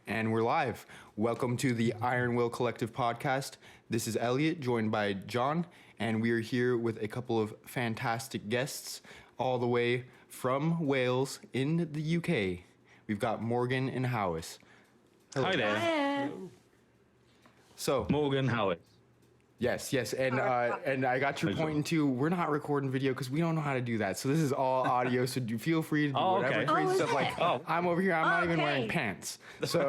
And we're live. Welcome to the Iron Will Collective podcast. This is Elliot, joined by John, and we are here with a couple of fantastic guests, all the way from Wales in the UK. We've got Morgan and Hawys. Hello. Hi there. Hi. So, Morgan Hawys. Yes, and I got your point too. We're not recording video because we don't know how to do that. So this is all audio. So you feel free to do whatever crazy stuff. Like, I'm over here. I'm not even wearing pants. So.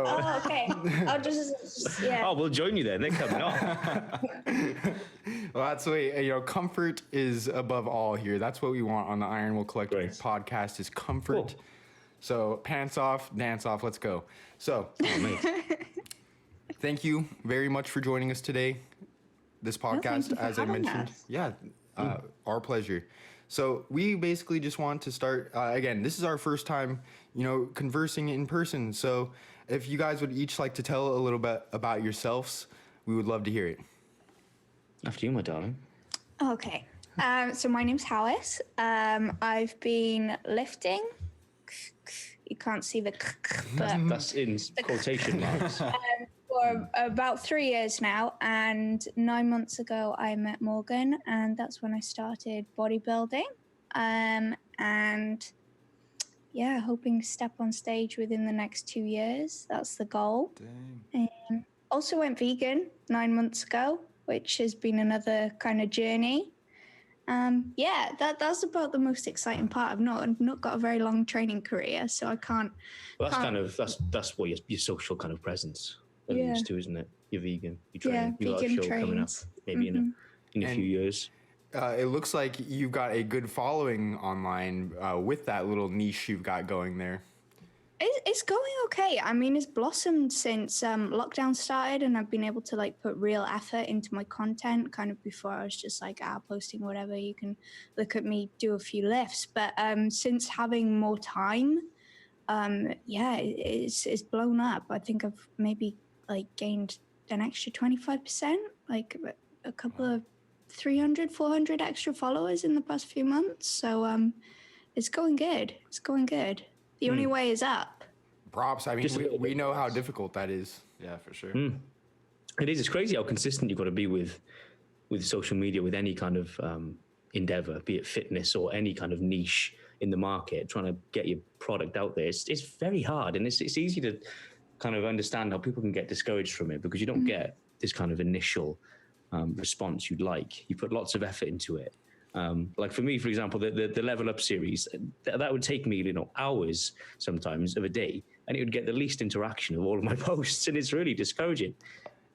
Okay. I'll just yeah. Oh, we'll join you then. They're coming on. Well, that's the way. Comfort is above all here. That's what we want on the Iron Will Collective podcast. Is comfort. Cool. So pants off, dance off. Let's go. So, thank you very much for joining us today. This podcast, as I mentioned, our pleasure. So we basically just want to start, again, this is our first time, conversing in person. So if you guys would each like to tell a little bit about yourselves, we would love to hear it. After you, my darling. Okay. So my name's Hawys. I've been lifting. You can't see the but that's in quotation marks. For about 3 years now, and 9 months ago I met Morgan, and that's when I started bodybuilding. And hoping to step on stage within the next 2 years. That's the goal. Dang. Also went vegan 9 months ago, which has been another kind of journey. That's about the most exciting part. I've not got a very long training career, so I can't. Well, that's what your social kind of presence alludes to, isn't it? You're vegan. You train. You got a show coming up, maybe in a few years. It looks like you've got a good following online with that little niche you've got going there. It's going okay. I mean, it's blossomed since lockdown started, and I've been able to put real effort into my content. Kind of before I was just posting whatever. You can look at me do a few lifts, but since having more time, it's blown up. I think I've maybe gained an extra 25%, a couple of 300, 400 extra followers in the past few months. So it's going good. The only way is up. Props. I mean, we know how difficult that is. Yeah, for sure. It is. It's crazy how consistent you've got to be with social media, with any kind of endeavor, be it fitness or any kind of niche in the market, trying to get your product out there. It's very hard, and it's easy to kind of understand how people can get discouraged from it because you don't get this kind of initial response you'd like. You put lots of effort into it. Like for me, for example, the Level Up series, that would take me, hours sometimes of a day, and it would get the least interaction of all of my posts, and it's really discouraging.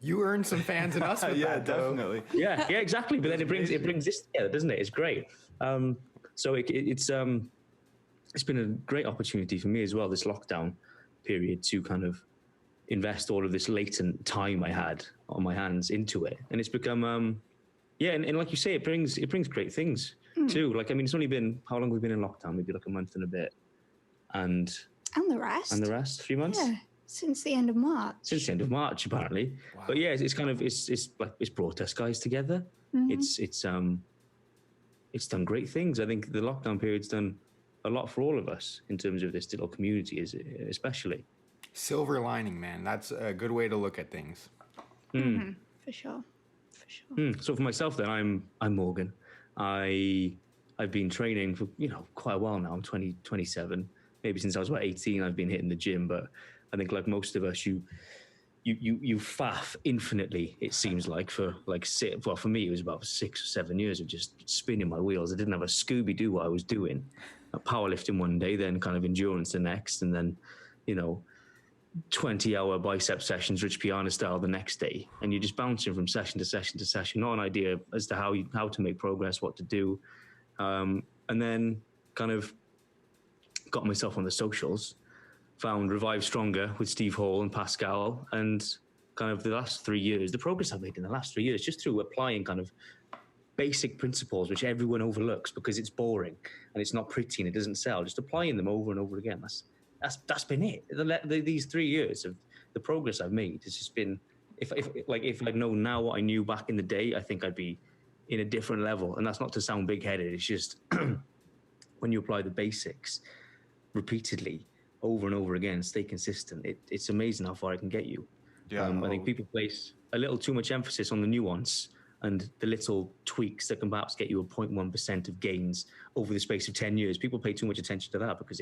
You earned some fans in us with that, though. Definitely. Yeah, exactly. But then it brings this together, doesn't it? It's great. So it's been a great opportunity for me as well, this lockdown period, to kind of invest all of this latent time I had on my hands into it, and it's become and like you say, it brings great things too. It's only been, how long have we been in lockdown? Maybe a month and a bit, and the rest 3 months. Yeah, since the end of March. Since the end of March, apparently. Wow. But yeah, it's brought us guys together. Mm-hmm. It's done great things. I think the lockdown period's done a lot for all of us in terms of this little community, especially. Silver lining, man. That's a good way to look at things. Mm-hmm. For sure. So for myself, then, I'm Morgan. I've been training for quite a while now. I'm 27. Maybe since I was about 18, I've been hitting the gym. But I think, like most of us, you faff infinitely. It seems like for me, it was about 6 or 7 years of just spinning my wheels. I didn't have a Scooby-Doo what I was doing. Powerlifting one day, then kind of endurance the next, and then 20-hour bicep sessions, Rich Piana style, the next day, and you're just bouncing from session to session to session, not an idea as to how to make progress, what to do, and then kind of got myself on the socials, found Revive Stronger with Steve Hall and Pascal, and kind of the last 3 years, the progress I've made in the last 3 years, just through applying kind of basic principles which everyone overlooks because it's boring and it's not pretty and it doesn't sell, just applying them over and over again. That's been it. These 3 years of the progress I've made has just been. If I'd known now what I knew back in the day, I think I'd be in a different level. And that's not to sound big-headed. It's just when you apply the basics repeatedly, over and over again, stay consistent, it's amazing how far it can get you. I think people place a little too much emphasis on the nuance and the little tweaks that can perhaps get you a 0.1% of gains over the space of 10 years. People pay too much attention to that because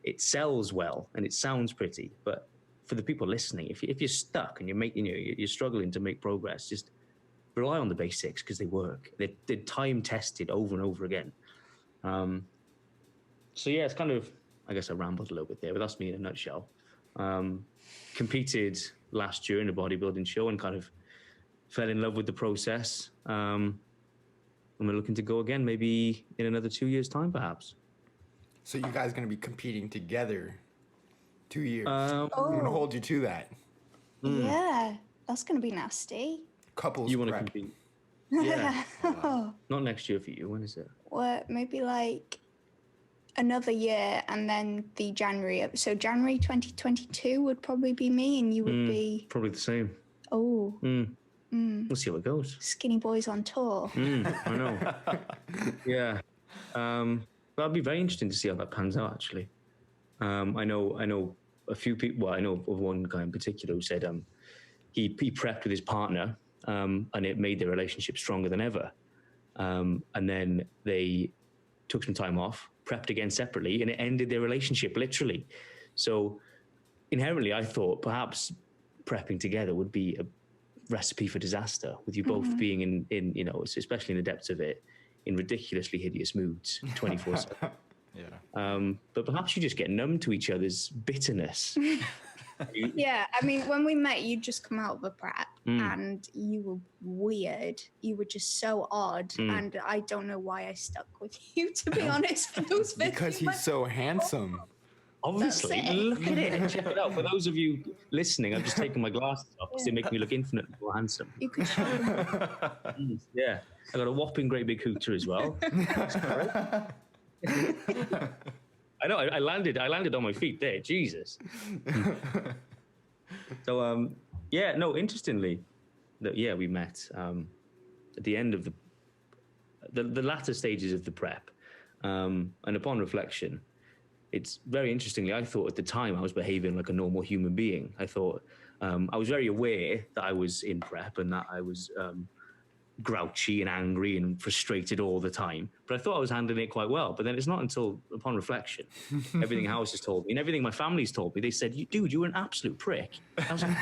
it sells well and it sounds pretty. But for the people listening, if you're stuck and you're struggling to make progress, just rely on the basics because they work. They're time tested over and over again. So yeah, it's kind of, I guess I rambled a little bit there, but that's me in a nutshell. Competed last year in a bodybuilding show and kind of fell in love with the process. And we're looking to go again, maybe in another 2 years' time, perhaps. So you guys going to be competing together 2 years. I'm going to hold you to that. Yeah, that's going to be nasty. Couples You want to prep. compete? Yeah. Not next year for you. When is it? Well, maybe like another year and then the January. So January 2022 would probably be me and you would be... Probably the same. Oh. We'll see how it goes. Skinny boys on tour. I know. Yeah. That'd be very interesting to see how that pans out, actually. I know a few people, well, I know of one guy in particular who said he prepped with his partner and it made their relationship stronger than ever. And then they took some time off, prepped again separately, and it ended their relationship, literally. So inherently, I thought perhaps prepping together would be a recipe for disaster, with you both being in especially in the depths of it, in ridiculously hideous moods 24/7. Yeah. But perhaps you just get numb to each other's bitterness. Yeah, I mean, when we met, you'd just come out of a prep and you were weird. You were just so odd. And I don't know why I stuck with you, to be honest, for those 15 Because he's months. so handsome. Obviously, look at it. Check it out. For those of you listening, I've just taken my glasses off because they make me look infinitely more handsome. You could show them. Yeah, I got a whopping great big hooter as well. I know. I landed on my feet there. Jesus. So interestingly, we met at the end of the latter stages of the prep, and upon reflection, it's very interestingly, I thought at the time I was behaving like a normal human being. I thought I was very aware that I was in prep and that I was grouchy and angry and frustrated all the time. But I thought I was handling it quite well. But then it's not until upon reflection, everything Howys has told me and everything my family's told me, they said, dude, you were an absolute prick. I was like,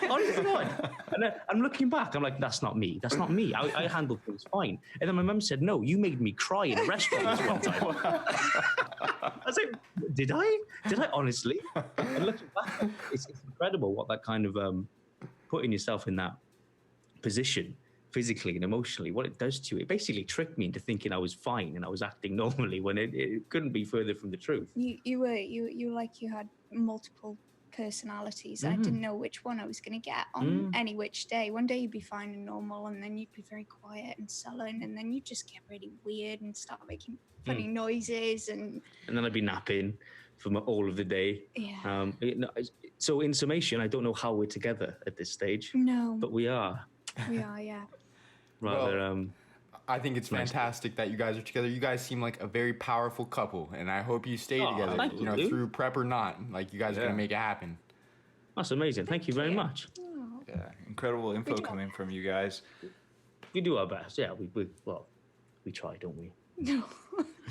honest to God. And then I'm looking back, I'm like, that's not me. That's not me. I handled things fine. And then my mum said, no, you made me cry in a restaurant this one time. I was like, did I honestly? And looking back, it's incredible what that kind of putting yourself in that position physically and emotionally, what it does to you. It basically tricked me into thinking I was fine and I was acting normally when it couldn't be further from the truth. You were like you had multiple personalities. I didn't know which one I was going to get on any which day. One day you'd be fine and normal, and then you'd be very quiet and sullen, and then you'd just get really weird and start making funny noises, and then I'd be napping for all of the day. Yeah. So in summation, I don't know how we're together at this stage. No, but we are. We are, yeah. Rather, I think it's fantastic that you guys are together. You guys seem like a very powerful couple, and I hope you stay together. Through prep or not, like you guys are gonna make it happen. That's amazing. Thank you very much. Yeah, incredible info coming from you guys. We do our best. Yeah, we try, don't we? No.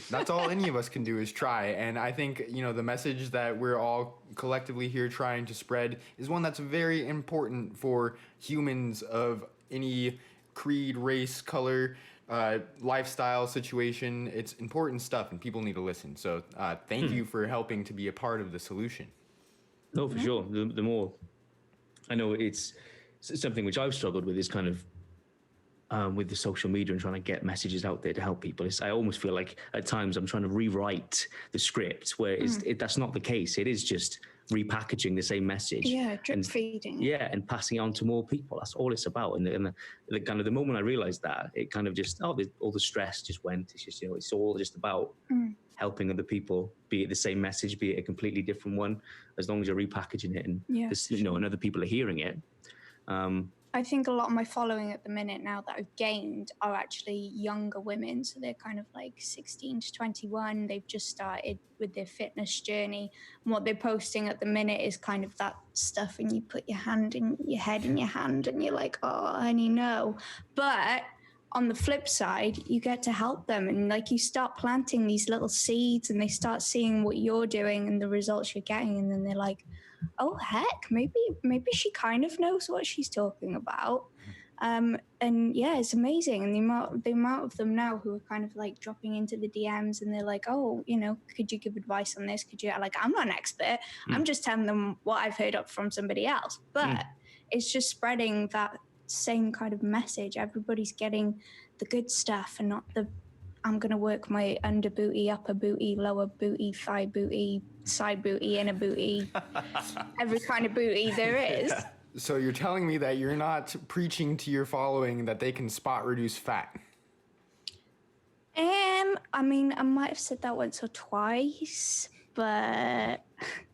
That's all any of us can do is try. And I think, the message that we're all collectively here trying to spread is one that's very important for humans of any creed, race, color, lifestyle situation. It's important stuff and people need to listen. So thank you for helping to be a part of the solution. No, for sure. The more I know, it's something which I've struggled with is kind of with the social media and trying to get messages out there to help people. I almost feel like at times I'm trying to rewrite the script where that's not the case. It is just repackaging the same message. Yeah, drip feeding. Yeah, and passing it on to more people. That's all it's about. And the kind of the moment I realized that, it kind of just, all the stress just went. It's just, it's all just about helping other people, be it the same message, be it a completely different one, as long as you're repackaging it and, and other people are hearing it. I think a lot of my following at the minute now that I've gained are actually younger women. So they're kind of like 16 to 21. They've just started with their fitness journey. And what they're posting at the minute is kind of that stuff. And you put your hand in your head in your hand and you're like, oh, honey, no. But on the flip side, you get to help them. And like you start planting these little seeds and they start seeing what you're doing and the results you're getting. And then they're like, oh heck, maybe she kind of knows what she's talking about. And yeah, it's amazing. And the amount of them now who are kind of like dropping into the DMs and they're like, oh, you know, could you give advice on this? Could you, like, I'm not an expert. I'm just telling them what I've heard up from somebody else. But it's just spreading that same kind of message. Everybody's getting the good stuff and not the, I'm going to work my under booty, upper booty, lower booty, thigh booty, side booty, inner booty, every kind of booty there is. So you're telling me that you're not preaching to your following that they can spot reduce fat? I mean, I might have said that once or twice, but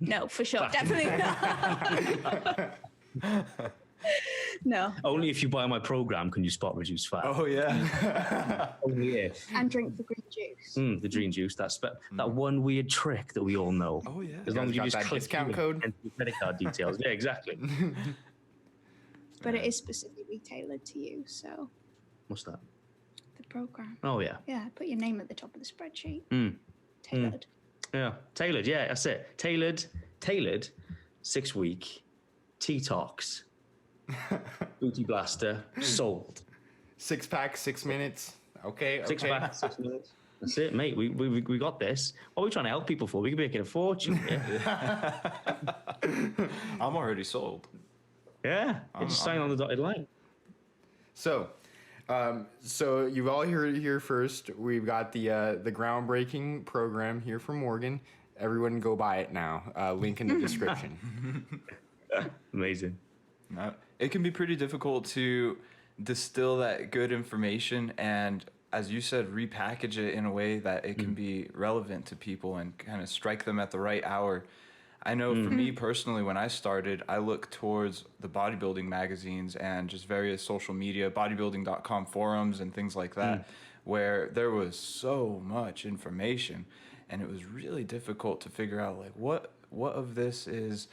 no, for sure, definitely not. No. Only if you buy my program can you spot reduce fat. Oh yeah. Only if. And drink the green juice. The green juice. That one weird trick that we all know. Oh yeah. As long as you got just that click discount code and credit card details. Yeah, exactly. But it is specifically tailored to you. So. What's that? The program. Oh yeah. Yeah. Put your name at the top of the spreadsheet. Tailored. Yeah. Tailored. Yeah, that's it. Tailored. 6-week. T-Tox. Booty blaster sold. 6-pack, 6 minutes. Okay. 6-pack, 6 minutes. That's it, mate. We got this. What are we trying to help people for? We could be making a fortune. Yeah. I'm already sold. Yeah. Just sign on the dotted line. So you've all heard it here first. We've got the groundbreaking program here from Morgan. Everyone go buy it now. Link in the description. Amazing. No, it can be pretty difficult to distill that good information and, as you said, repackage it in a way that it can be relevant to people and kind of strike them at the right hour. I know for me personally, when I started, I looked towards the bodybuilding magazines and just various social media, bodybuilding.com forums and things like that, where there was so much information and it was really difficult to figure out like what of this is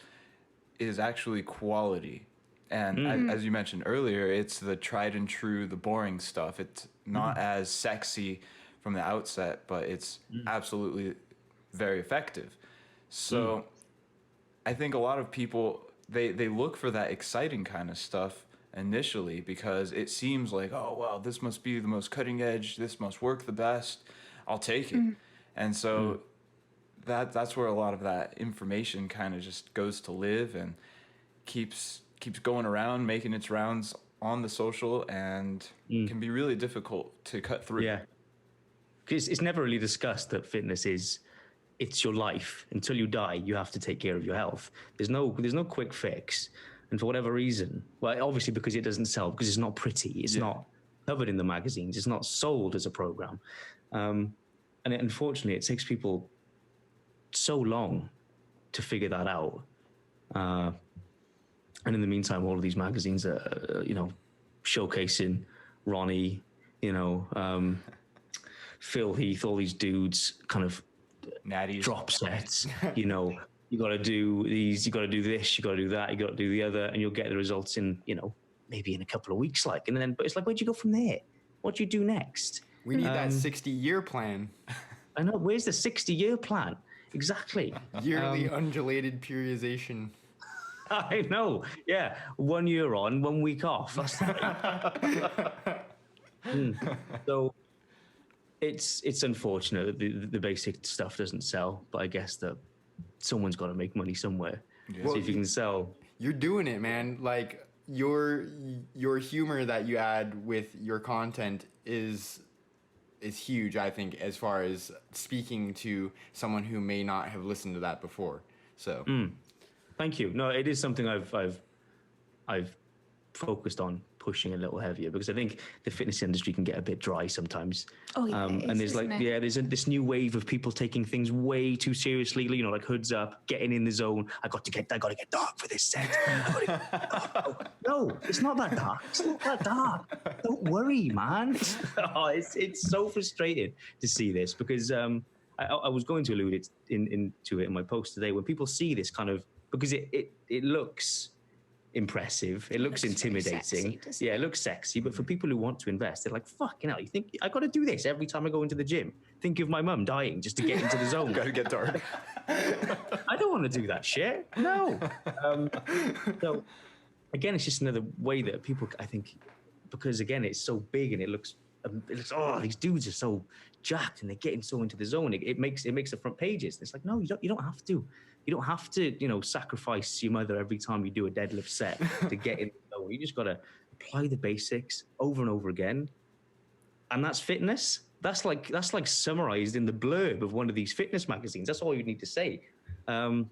actually quality. And as you mentioned earlier, it's the tried and true, the boring stuff. It's not as sexy from the outset, but it's absolutely very effective. So I think a lot of people, they look for that exciting kind of stuff initially because it seems like, oh, well, this must be the most cutting edge. This must work the best. I'll take it. And so that's where a lot of that information kind of just goes to live and keeps going around, making its rounds on the social, and can be really difficult to cut through. Yeah, because it's never really discussed that fitness it's your life. Until you die, you have to take care of your health. There's no quick fix, and for whatever reason, well, obviously because it doesn't sell, because it's not pretty, it's not covered in the magazines, it's not sold as a program, and unfortunately, it takes people so long to figure that out. And in the meantime, all of these magazines are, showcasing Ronnie, Phil Heath, all these dudes kind of Natties. Drop sets, you got to do these, you got to do this, you got to do that, you got to do the other, and you'll get the results in, maybe in a couple of weeks, but it's like, where'd you go from there? What do you do next? We need that 60-year plan. I know. Where's the 60-year plan? Exactly. Yearly undulated periodization. I know. Yeah. 1 year on, 1 week off. That's So it's unfortunate that the basic stuff doesn't sell, but I guess that someone's got to make money somewhere. Yeah. So if you can sell. You're doing it, man. Like your humor that you add with your content is huge, I think, as far as speaking to someone who may not have listened to that before. So Thank you. No, it is something I've focused on pushing a little heavier, because I think the fitness industry can get a bit dry sometimes. Oh, yeah, and there's this new wave of people taking things way too seriously, you know, like hoods up, getting in the zone. I got to get dark for this set. No, it's not that dark. It's not that dark. Don't worry, man. It's so frustrating to see this, because I was going to allude to it in my post today. When people see this kind of, because it looks impressive, it looks intimidating, sexy, it looks sexy, but for people who want to invest, they're like, fucking hell, you think I got to do this every time I go into the gym? Think of my mum dying just to get into the zone. Gotta get dark. I don't want to do that shit. No. So again, it's just another way that people, I think, because again, it's so big and it looks, oh, these dudes are so jacked and they're getting so into the zone. It makes the front pages. It's like, no, you don't have to. You don't have to, you know, sacrifice your mother every time you do a deadlift set to get in the zone. You just got to apply the basics over and over again. And that's fitness. That's like summarized in the blurb of one of these fitness magazines. That's all you need to say. But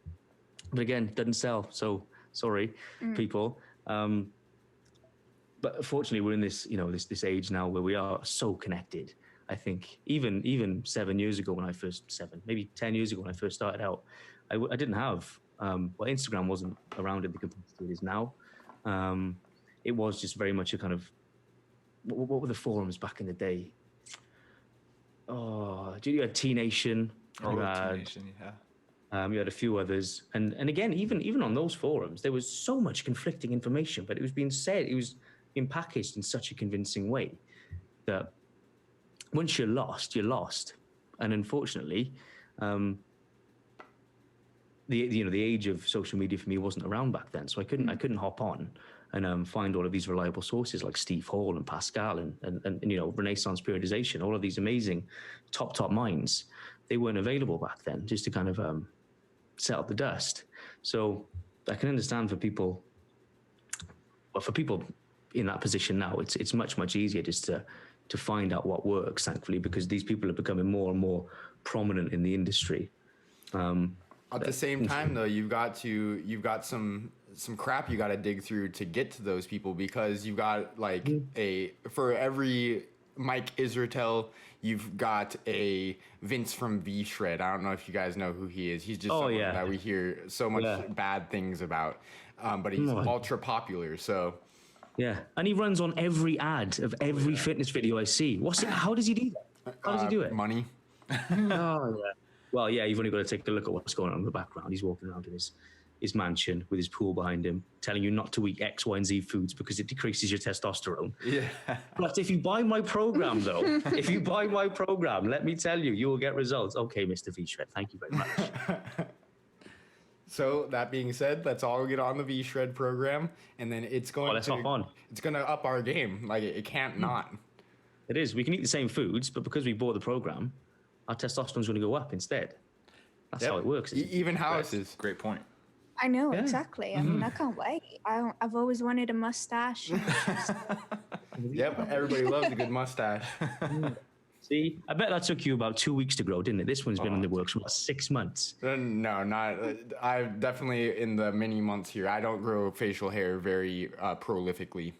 again, it doesn't sell. So sorry, people. But fortunately, we're in this, you know, this age now where we are so connected. I think even 7 years ago maybe 10 years ago when I first started out, I didn't have, Instagram wasn't around in the capacity it is now. It was just very much a kind of, what were the forums back in the day? Oh, you had T-Nation. T-Nation, yeah. You had a few others. And again, even on those forums, there was so much conflicting information, but it was being said, it was being packaged in such a convincing way that once you're lost, you're lost. And unfortunately, the age of social media for me wasn't around back then, so I couldn't hop on and find all of these reliable sources like Steve Hall and Pascal and you know, Renaissance periodization, all of these amazing top minds. They weren't available back then, just to kind of set up the dust. So I can understand for people in that position now, it's much easier just to find out what works, thankfully, because these people are becoming more and more prominent in the industry. At the same time, though, you've got some crap you got to dig through to get to those people, because you've got like for every Mike Israetel, you've got a Vince from V-Shred. I don't know if you guys know who he is. He's just someone that we hear so much bad things about, but he's ultra popular. So yeah, and he runs on every ad of every fitness video I see. How does he do that? How does he do it? Money. Oh yeah. Well, yeah, you've only got to take a look at what's going on in the background. He's walking around in his mansion with his pool behind him, telling you not to eat X, Y, and Z foods because it decreases your testosterone. Yeah. But if you buy my program, though, let me tell you, you will get results. Okay, Mr. V-Shred, thank you very much. So that being said, let's all get on the V-Shred program, and then it's going to up our game. Like, it can't not. It is. We can eat the same foods, but because we bought the program, our testosterone's going to go up instead. That's how it works. Even Hawys is. Great point. I know, exactly. I mean, I can't wait. I've always wanted a mustache. Yep, everybody loves a good mustache. See, I bet that took you about 2 weeks to grow, didn't it? This one's been in the works for about 6 months. No, not. I'm definitely in the many months here. I don't grow facial hair very prolifically.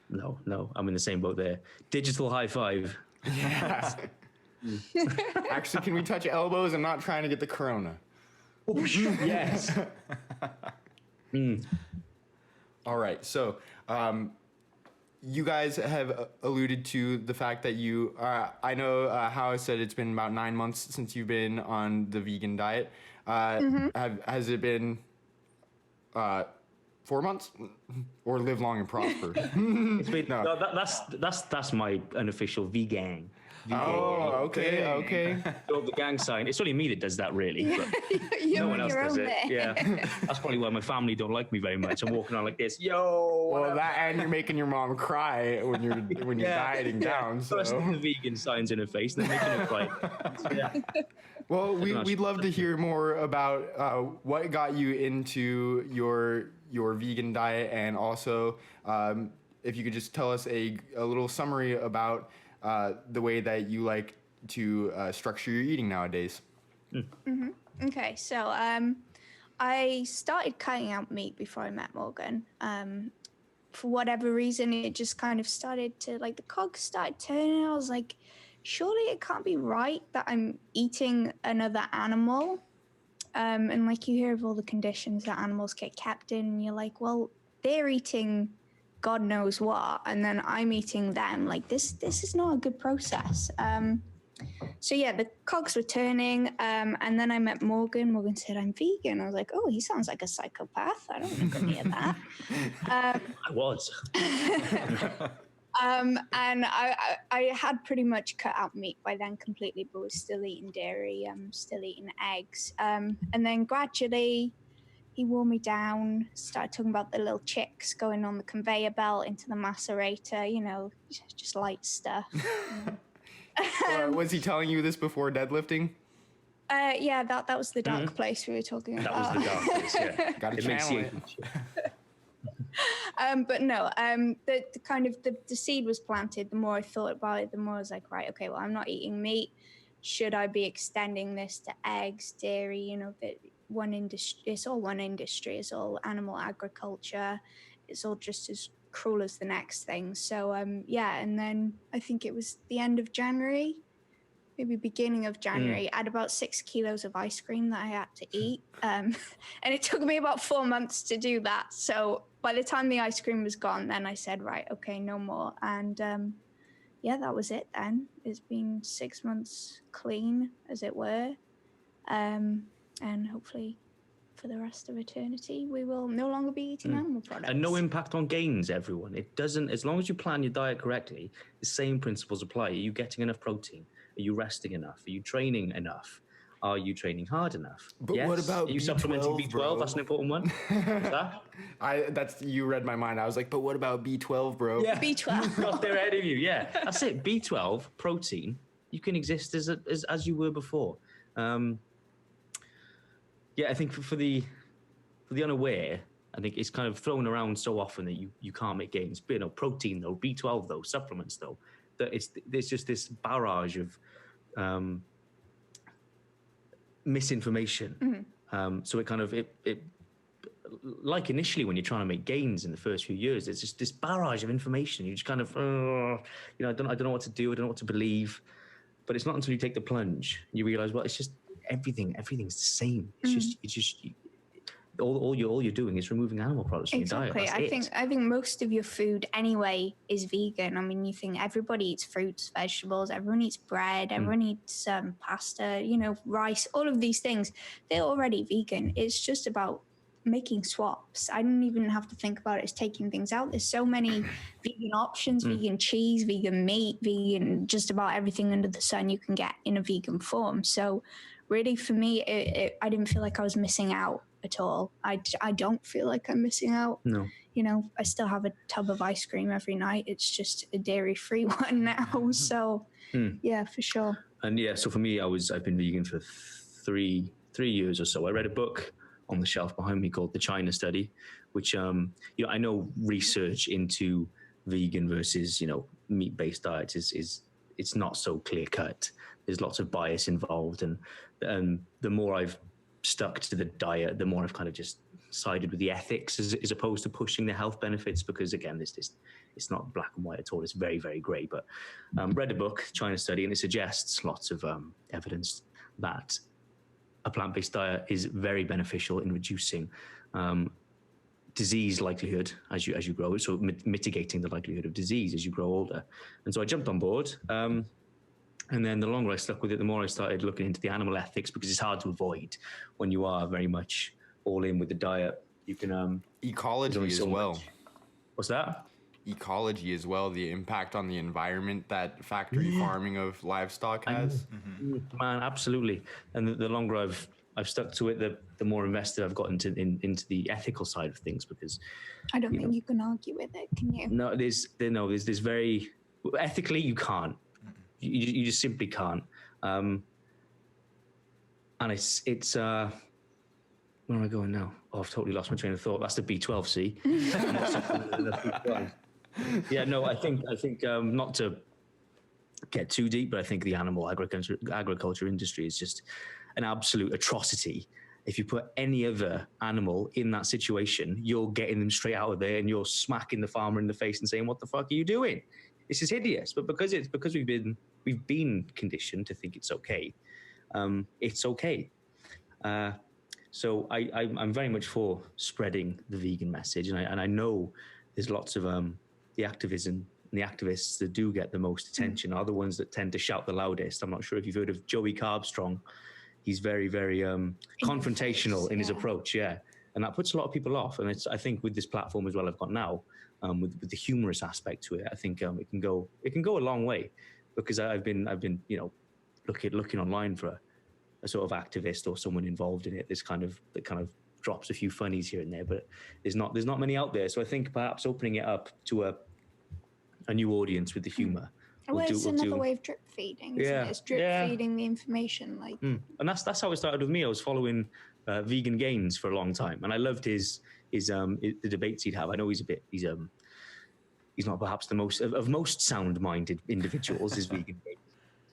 No, I'm in the same boat there. Digital high five. Yeah. Actually, can we touch elbows? I'm not trying to get the corona. Yes. All right. So, you guys have alluded to the fact that you, I know how I said it's been about 9 months since you've been on the vegan diet. Has it been 4 months or live long and prosper? It's been, no, that's my unofficial vgang. Oh, okay. So the gang sign. It's only me that does that, really. But no one else does it. Yeah, that's probably why my family don't like me very much. I'm walking around like this, yo. Well, that and you're making your mom cry when you're dieting down. So first the vegan signs in her face, then making her cry. Yeah. Well, we'd love to hear more about what got you into your vegan diet, and also if you could just tell us a little summary about the way that you like to structure your eating nowadays. Okay, so I started cutting out meat before I met Morgan. for whatever reason, it just kind of started to, like, the cogs started turning. I was like, surely it can't be right that I'm eating another animal. And like, you hear of all the conditions that animals get kept in, and you're like, well, they're eating God knows what, and then I'm eating them. Like, this is not a good process. So yeah, the cogs were turning, and then I met Morgan. Morgan said, I'm vegan. I was like, oh, he sounds like a psychopath. I don't want to go near that. I was. And I had pretty much cut out meat by then completely, but was still eating dairy, still eating eggs. And then gradually he wore me down, started talking about the little chicks going on the conveyor belt into the macerator, you know, just light stuff. Was he telling you this before deadlifting? Yeah, that was the dark place we were talking about. That was the dark place, yeah. Got to channel it. But no, the kind of the seed was planted. The more I thought about it, the more I was like, right, okay, well, I'm not eating meat. Should I be extending this to eggs, dairy? You know, that one industry. It's all one industry. It's all animal agriculture. It's all just as cruel as the next thing. So yeah, and then I think it was the end of January, maybe beginning of January. I had about 6 kilos of ice cream that I had to eat, and it took me about 4 months to do that. So by the time the ice cream was gone, then I said, right, okay, no more. And yeah, that was it then. It's been 6 months clean, as it were, and hopefully for the rest of eternity, we will no longer be eating animal products. And no impact on gains, everyone. It doesn't, as long as you plan your diet correctly, the same principles apply. Are you getting enough protein? Are you resting enough? Are you training enough? Are you training hard enough? But yes. What about Are you supplementing B12? Bro? That's an important one. What's that? You read my mind. I was like, but what about B12, bro? Yeah. B12. Got there ahead of you. Yeah, that's it. B12, protein. You can exist as you were before. Yeah, I think for the unaware, I think it's kind of thrown around so often that you can't make gains. But, you know, protein though, B12 though, supplements though, that there's just this barrage of misinformation. So it kind of it like initially when you're trying to make gains in the first few years, it's just this barrage of information. You just kind of you know, I don't know what to do. I don't know what to believe. But it's not until you take the plunge you realize, well, it's just everything's the same. It's just all you're doing is removing animal products from your diet. That's I think most of your food anyway is vegan. I mean, you think everybody eats fruits, vegetables, everyone eats bread, everyone eats pasta, you know, rice, all of these things. They're already vegan. It's just about making swaps. I didn't even have to think about it as taking things out. There's so many vegan options, vegan cheese, vegan meat, vegan, just about everything under the sun you can get in a vegan form. So really for me, I didn't feel like I was missing out at all. I don't feel like I'm missing out. No. You know, I still have a tub of ice cream every night. It's just a dairy-free one now. So yeah, for sure. And yeah, so for me, I've been vegan for three years or so. I read a book on the shelf behind me called The China Study, which, you know, I know research into vegan versus, you know, meat-based diets is it's not so clear-cut. There's lots of bias involved. And the more I've stuck to the diet, the more I've kind of just sided with the ethics as opposed to pushing the health benefits, because again, it's not black and white at all. It's very, very grey. But read the book, China Study, and it suggests lots of evidence that a plant-based diet is very beneficial in reducing disease likelihood as you grow, so mitigating the likelihood of disease as you grow older. And so I jumped on board. And then the longer I stuck with it, the more I started looking into the animal ethics, because it's hard to avoid when you are very much all in with the diet. You can ecology as well. What's that? Ecology as well, the impact on the environment that factory farming of livestock has. Man, absolutely. And the longer I've stuck to it, the more invested I've got into the ethical side of things, because I don't think you can argue with it, can you? No, there's very ethically you can't. You just simply can't. And it's where am I going now? Oh, I've totally lost my train of thought. That's the B12, see? Yeah, no, I think not to get too deep, but I think the animal agriculture industry is just an absolute atrocity. if you put any other animal in that situation, you're getting them straight out of there and you're smacking the farmer in the face and saying, what the fuck are you doing? This is hideous. But because we've been conditioned to think it's okay. It's okay. So I'm very much for spreading the vegan message. And I know there's lots of the activism and the activists that do get the most attention are the ones that tend to shout the loudest. I'm not sure if you've heard of Joey Carbstrong. He's very, very confrontational in his approach, and that puts a lot of people off. And I think with this platform as well I've got now, with the humorous aspect to it, I think it can go a long way, because I've been looking online for a sort of activist or someone involved in it. That kind of drops a few funnies here and there, but there's not many out there. So I think perhaps opening it up to a new audience with the humor. Well, it's another way of drip feeding, isn't it? It's drip feeding the information. And that's how it started with me. I was following Vegan Gains for a long time, and I loved the debates he'd have. I know he's not perhaps the most sound-minded individuals, is Vegan Gains,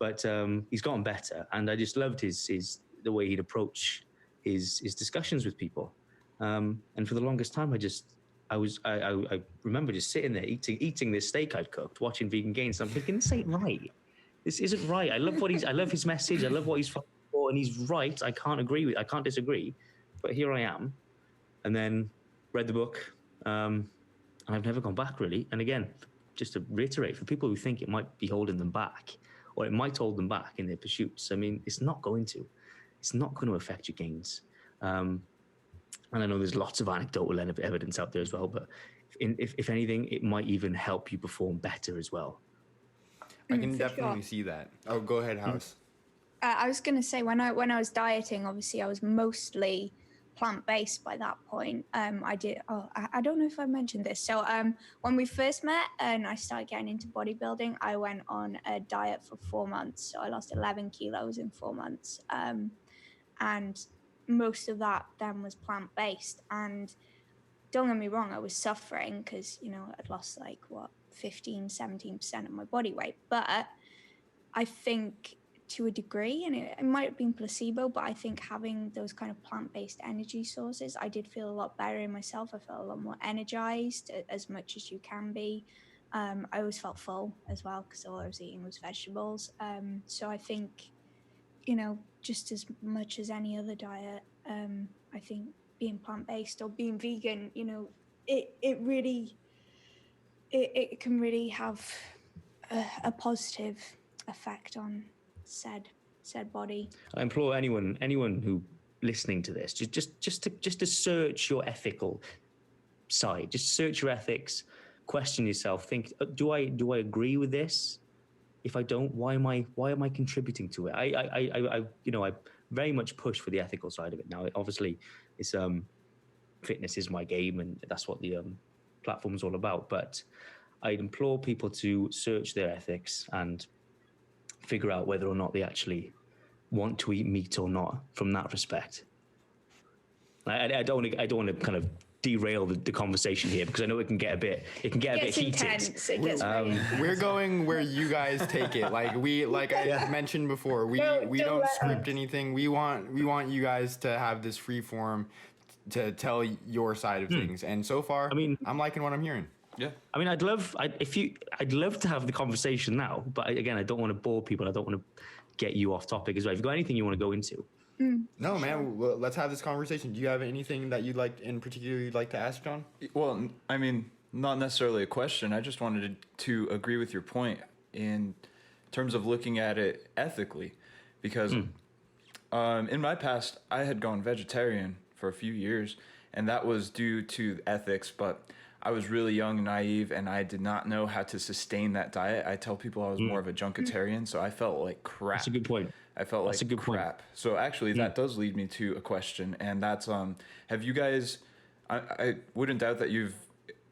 but he's gotten better, and I just loved the way he'd approach his discussions with people. And for the longest time, I remember just sitting there eating this steak I'd cooked, watching Vegan Gains. And I'm thinking, this ain't right. This isn't right. I love his message. I love what he's fighting for, and he's right. I can't disagree. But here I am. And then read the book, and I've never gone back, really. And again, just to reiterate, for people who think it might be holding them back, or it might hold them back in their pursuits, I mean, it's not going to. It's not going to affect your gains. And I know there's lots of anecdotal evidence out there as well, but if anything, it might even help you perform better as well. I can definitely see that. Oh, go ahead, Hawys. I was going to say, when I was dieting, obviously I was mostly plant-based by that point. I don't know if I mentioned this. So when we first met and I started getting into bodybuilding, I went on a diet for 4 months. So I lost 11 kilos in 4 months. And most of that then was plant-based. And don't get me wrong, I was suffering because, I'd lost 15-17% of my body weight. But I think to a degree, and it might have been placebo, but I think having those kind of plant-based energy sources, I did feel a lot better in myself. I felt a lot more energized, as much as you can be. I always felt full as well because all I was eating was vegetables. So I think, just as much as any other diet, I think being plant-based or being vegan, it can really have a positive effect on said body. I implore anyone who listening to this, just to search your ethical side, just search your ethics, question yourself, think, do I agree with this? If I don't, why am I contributing to it? I very much push for the ethical side of it now. Obviously, it's fitness is my game, and that's what the platform is all about. But I implore people to search their ethics and figure out whether or not they actually want to eat meat or not. From that respect, I don't want to kind of derail the conversation here, because I know it can get a bit heated. Intense. It gets we're going where you guys take it. I mentioned before, we don't script anything. We want you guys to have this free form to tell your side of things. And so far, I'm liking what I'm hearing. Yeah. I'd love to have the conversation now, but again, I don't want to bore people. I don't want to get you off topic as well. If you've got anything you want to go into. No, man. Well, let's have this conversation. Do you have anything that you'd like to ask, John? Well, not necessarily a question. I just wanted to agree with your point in terms of looking at it ethically, because in my past, I had gone vegetarian for a few years, and that was due to ethics, but I was really young and naive, and I did not know how to sustain that diet. I tell people I was more of a junketarian, so I felt like crap. That's a good point. I felt like crap. So actually, that does lead me to a question, and that's have you guys? I wouldn't doubt that you've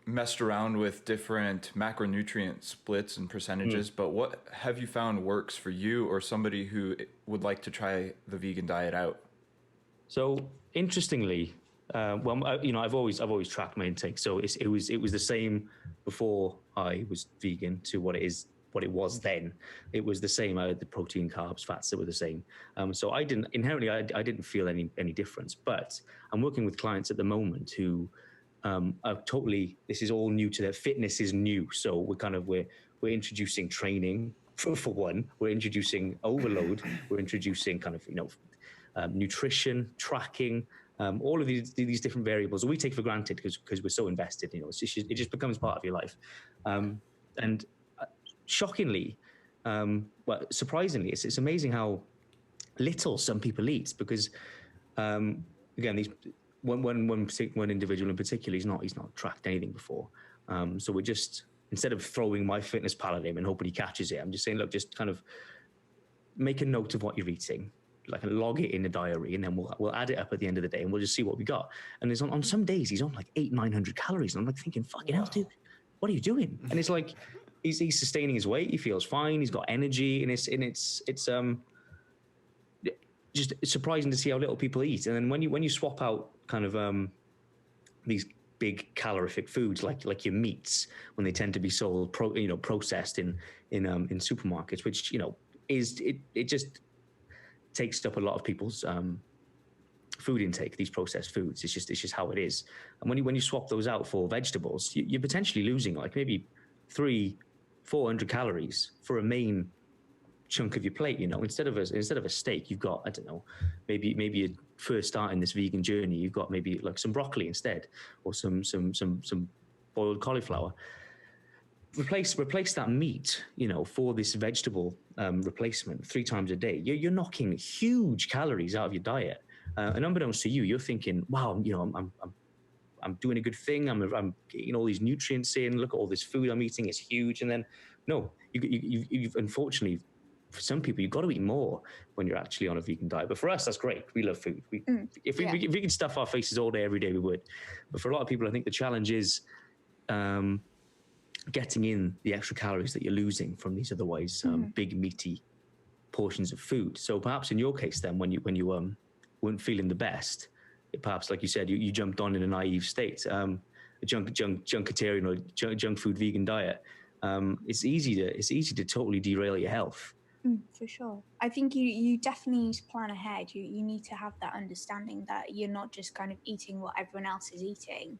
messed around with different macronutrient splits and percentages, but what have you found works for you or somebody who would like to try the vegan diet out? So interestingly, I've always tracked my intake. So it was the same before I was vegan to what it is what it was then. It was the same. I had the protein, carbs, fats that were the same. So I didn't feel any difference. But I'm working with clients at the moment who are totally, this is all new to their fitness is new. So we're introducing training for one. We're introducing overload. We're introducing kind of, nutrition, tracking, all of these different variables that we take for granted because we're so invested. It just becomes part of your life. And shockingly, surprisingly, it's amazing how little some people eat because, again, one individual in particular, he's not tracked anything before. So we're just, instead of throwing my fitness pal at him and hoping he catches it, I'm just saying, look, just kind of make a note of what you're eating, like log it in a diary, and then we'll add it up at the end of the day and we'll just see what we got. And it's on some days he's on like 800-900 calories, and I'm like thinking, fucking hell, dude, what are you doing? And it's like he's sustaining his weight, he feels fine, he's got energy, and it's just surprising to see how little people eat. And then when you swap out kind of these big calorific foods like your meats, when they tend to be sold processed in supermarkets, which it just takes up a lot of people's food intake, these processed foods. It's just how it is. And when you swap those out for vegetables, you're potentially losing like maybe 300-400 calories for a main chunk of your plate. Instead of a steak, you've got, I don't know, maybe you're first starting this vegan journey, you've got maybe like some broccoli instead, or some boiled cauliflower. Replace that meat, for this vegetable replacement 3 times a day. You're knocking huge calories out of your diet. And unbeknownst to you, you're thinking, wow, I'm doing a good thing. I'm getting all these nutrients in. Look at all this food I'm eating. It's huge. And then, no, you've unfortunately, for some people, you've got to eat more when you're actually on a vegan diet. But for us, that's great. We love food. If we could stuff our faces all day, every day, we would. But for a lot of people, I think the challenge is getting in the extra calories that you're losing from these otherwise big meaty portions of food. So perhaps in your case, then, when you weren't feeling the best, perhaps like you said, you jumped on in a naive state, a junkatarian or junk food vegan diet. It's easy to totally derail your health. For sure. I think you definitely need to plan ahead. You need to have that understanding that you're not just kind of eating what everyone else is eating.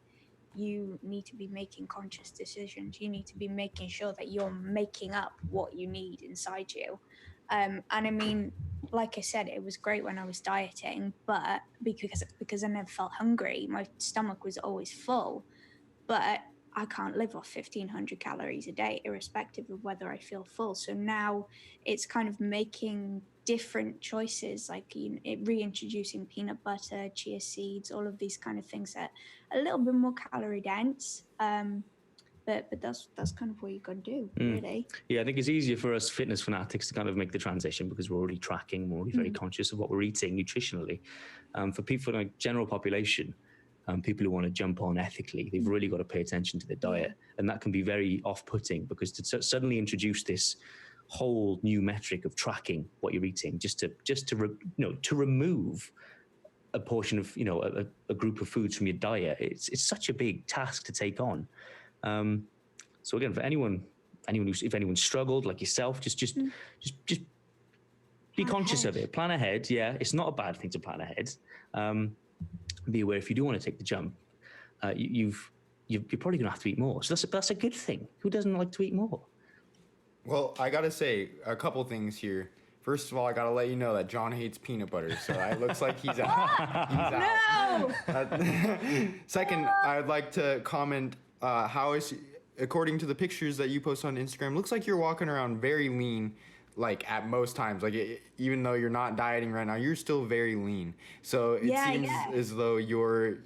You need to be making conscious decisions. You need to be making sure that you're making up what you need inside you. And I mean, like I said, it was great when I was dieting, but because I never felt hungry, my stomach was always full. But I can't live off 1,500 calories a day, irrespective of whether I feel full. So now it's kind of making different choices, like reintroducing peanut butter, chia seeds, all of these kind of things that are a little bit more calorie dense. But that's kind of what you got to do, really. Yeah, I think it's easier for us fitness fanatics to kind of make the transition because we're already tracking, we're already very conscious of what we're eating nutritionally. For people in a general population, people who want to jump on ethically, they've really got to pay attention to their diet. And that can be very off-putting because to suddenly introduce this whole new metric of tracking what you're eating, just to remove a portion of, a group of foods from your diet, it's such a big task to take on. So again, for anyone if anyone struggled like yourself, just be conscious of it. Plan ahead. Yeah, it's not a bad thing to plan ahead. Be aware if you do want to take the jump, you're probably going to have to eat more. So that's a good thing. Who doesn't like to eat more? Well, I got to say a couple things here. First of all, I got to let you know that John hates peanut butter, so it looks like he's out. No! Second, I'd like to comment how is, according to the pictures that you post on Instagram, looks like you're walking around very lean, like at most times. Like even though you're not dieting right now, you're still very lean. So it seems as though your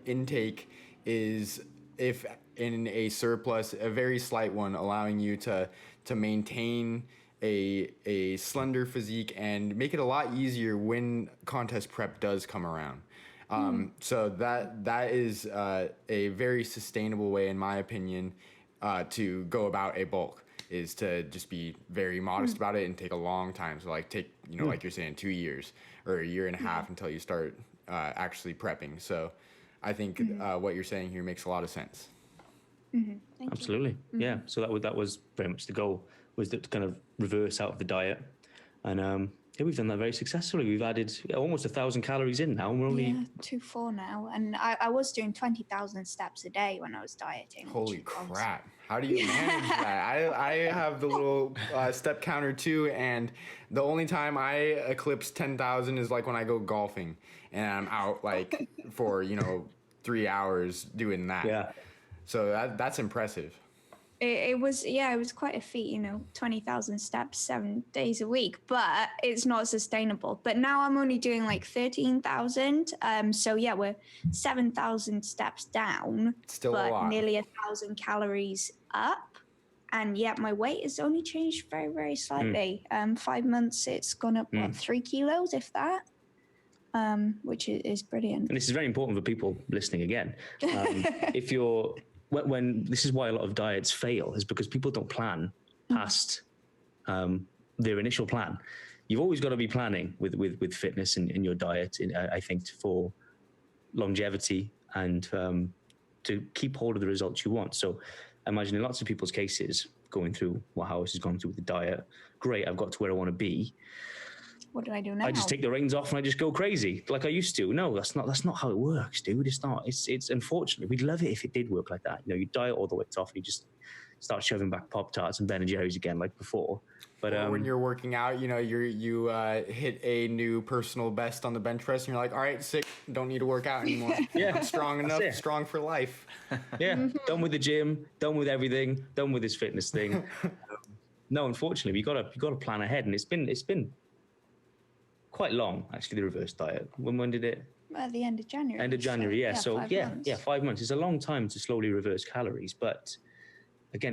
intake is, if in a surplus, a very slight one, allowing you to maintain a slender physique and make it a lot easier when contest prep does come around. So that is a very sustainable way, in my opinion, to go about a bulk, is to just be very modest about it and take a long time. So like take, like you're saying, 2 years or a year and a half until you start actually prepping. So I think what you're saying here makes a lot of sense. Thank Absolutely. you. Yeah. So that was very much the goal, was to kind of reverse out of the diet. And yeah, we've done that very successfully. We've added almost 1,000 calories in now. And we're only 2,400 now. And I was doing 20,000 steps a day when I was dieting. Holy crap. How do you manage that? I have the little step counter too, and the only time I eclipse 10,000 is like when I go golfing and I'm out like for, 3 hours doing that. Yeah. So that's impressive. It was quite a feat, 20,000 steps 7 days a week, but it's not sustainable. But now I'm only doing like 13,000. So yeah, we're 7,000 steps down, Still but a lot. nearly 1,000 calories up. And yet my weight has only changed very, very slightly. 5 months, it's gone up, 3 kilos, if that, which is brilliant. And this is very important for people listening again. If you're, when this is why a lot of diets fail, is because people don't plan past their initial plan. You've always got to be planning with fitness in your diet, I think, for longevity and to keep hold of the results you want. So I imagine in lots of people's cases, going through what Hawys has gone through with the diet, great, I've got to where I want to be. What do I do now? I just take the reins off and I just go crazy like I used to. No, that's not how it works, dude. It's not. It's unfortunately, we'd love it if it did work like that. You diet all the way off and you just start shoving back Pop-Tarts and Ben and Jerry's again like before. But or when you're working out, you hit a new personal best on the bench press and you're like, all right, sick, don't need to work out anymore. Yeah, I'm strong enough, strong for life. Yeah, done with the gym, done with everything, done with this fitness thing. No, unfortunately, we got to plan ahead, and it's been quite long, actually, the reverse diet. When did it? At the end of January. End of January, yeah. So 5 months. 5 months. It's a long time to slowly reverse calories. But again,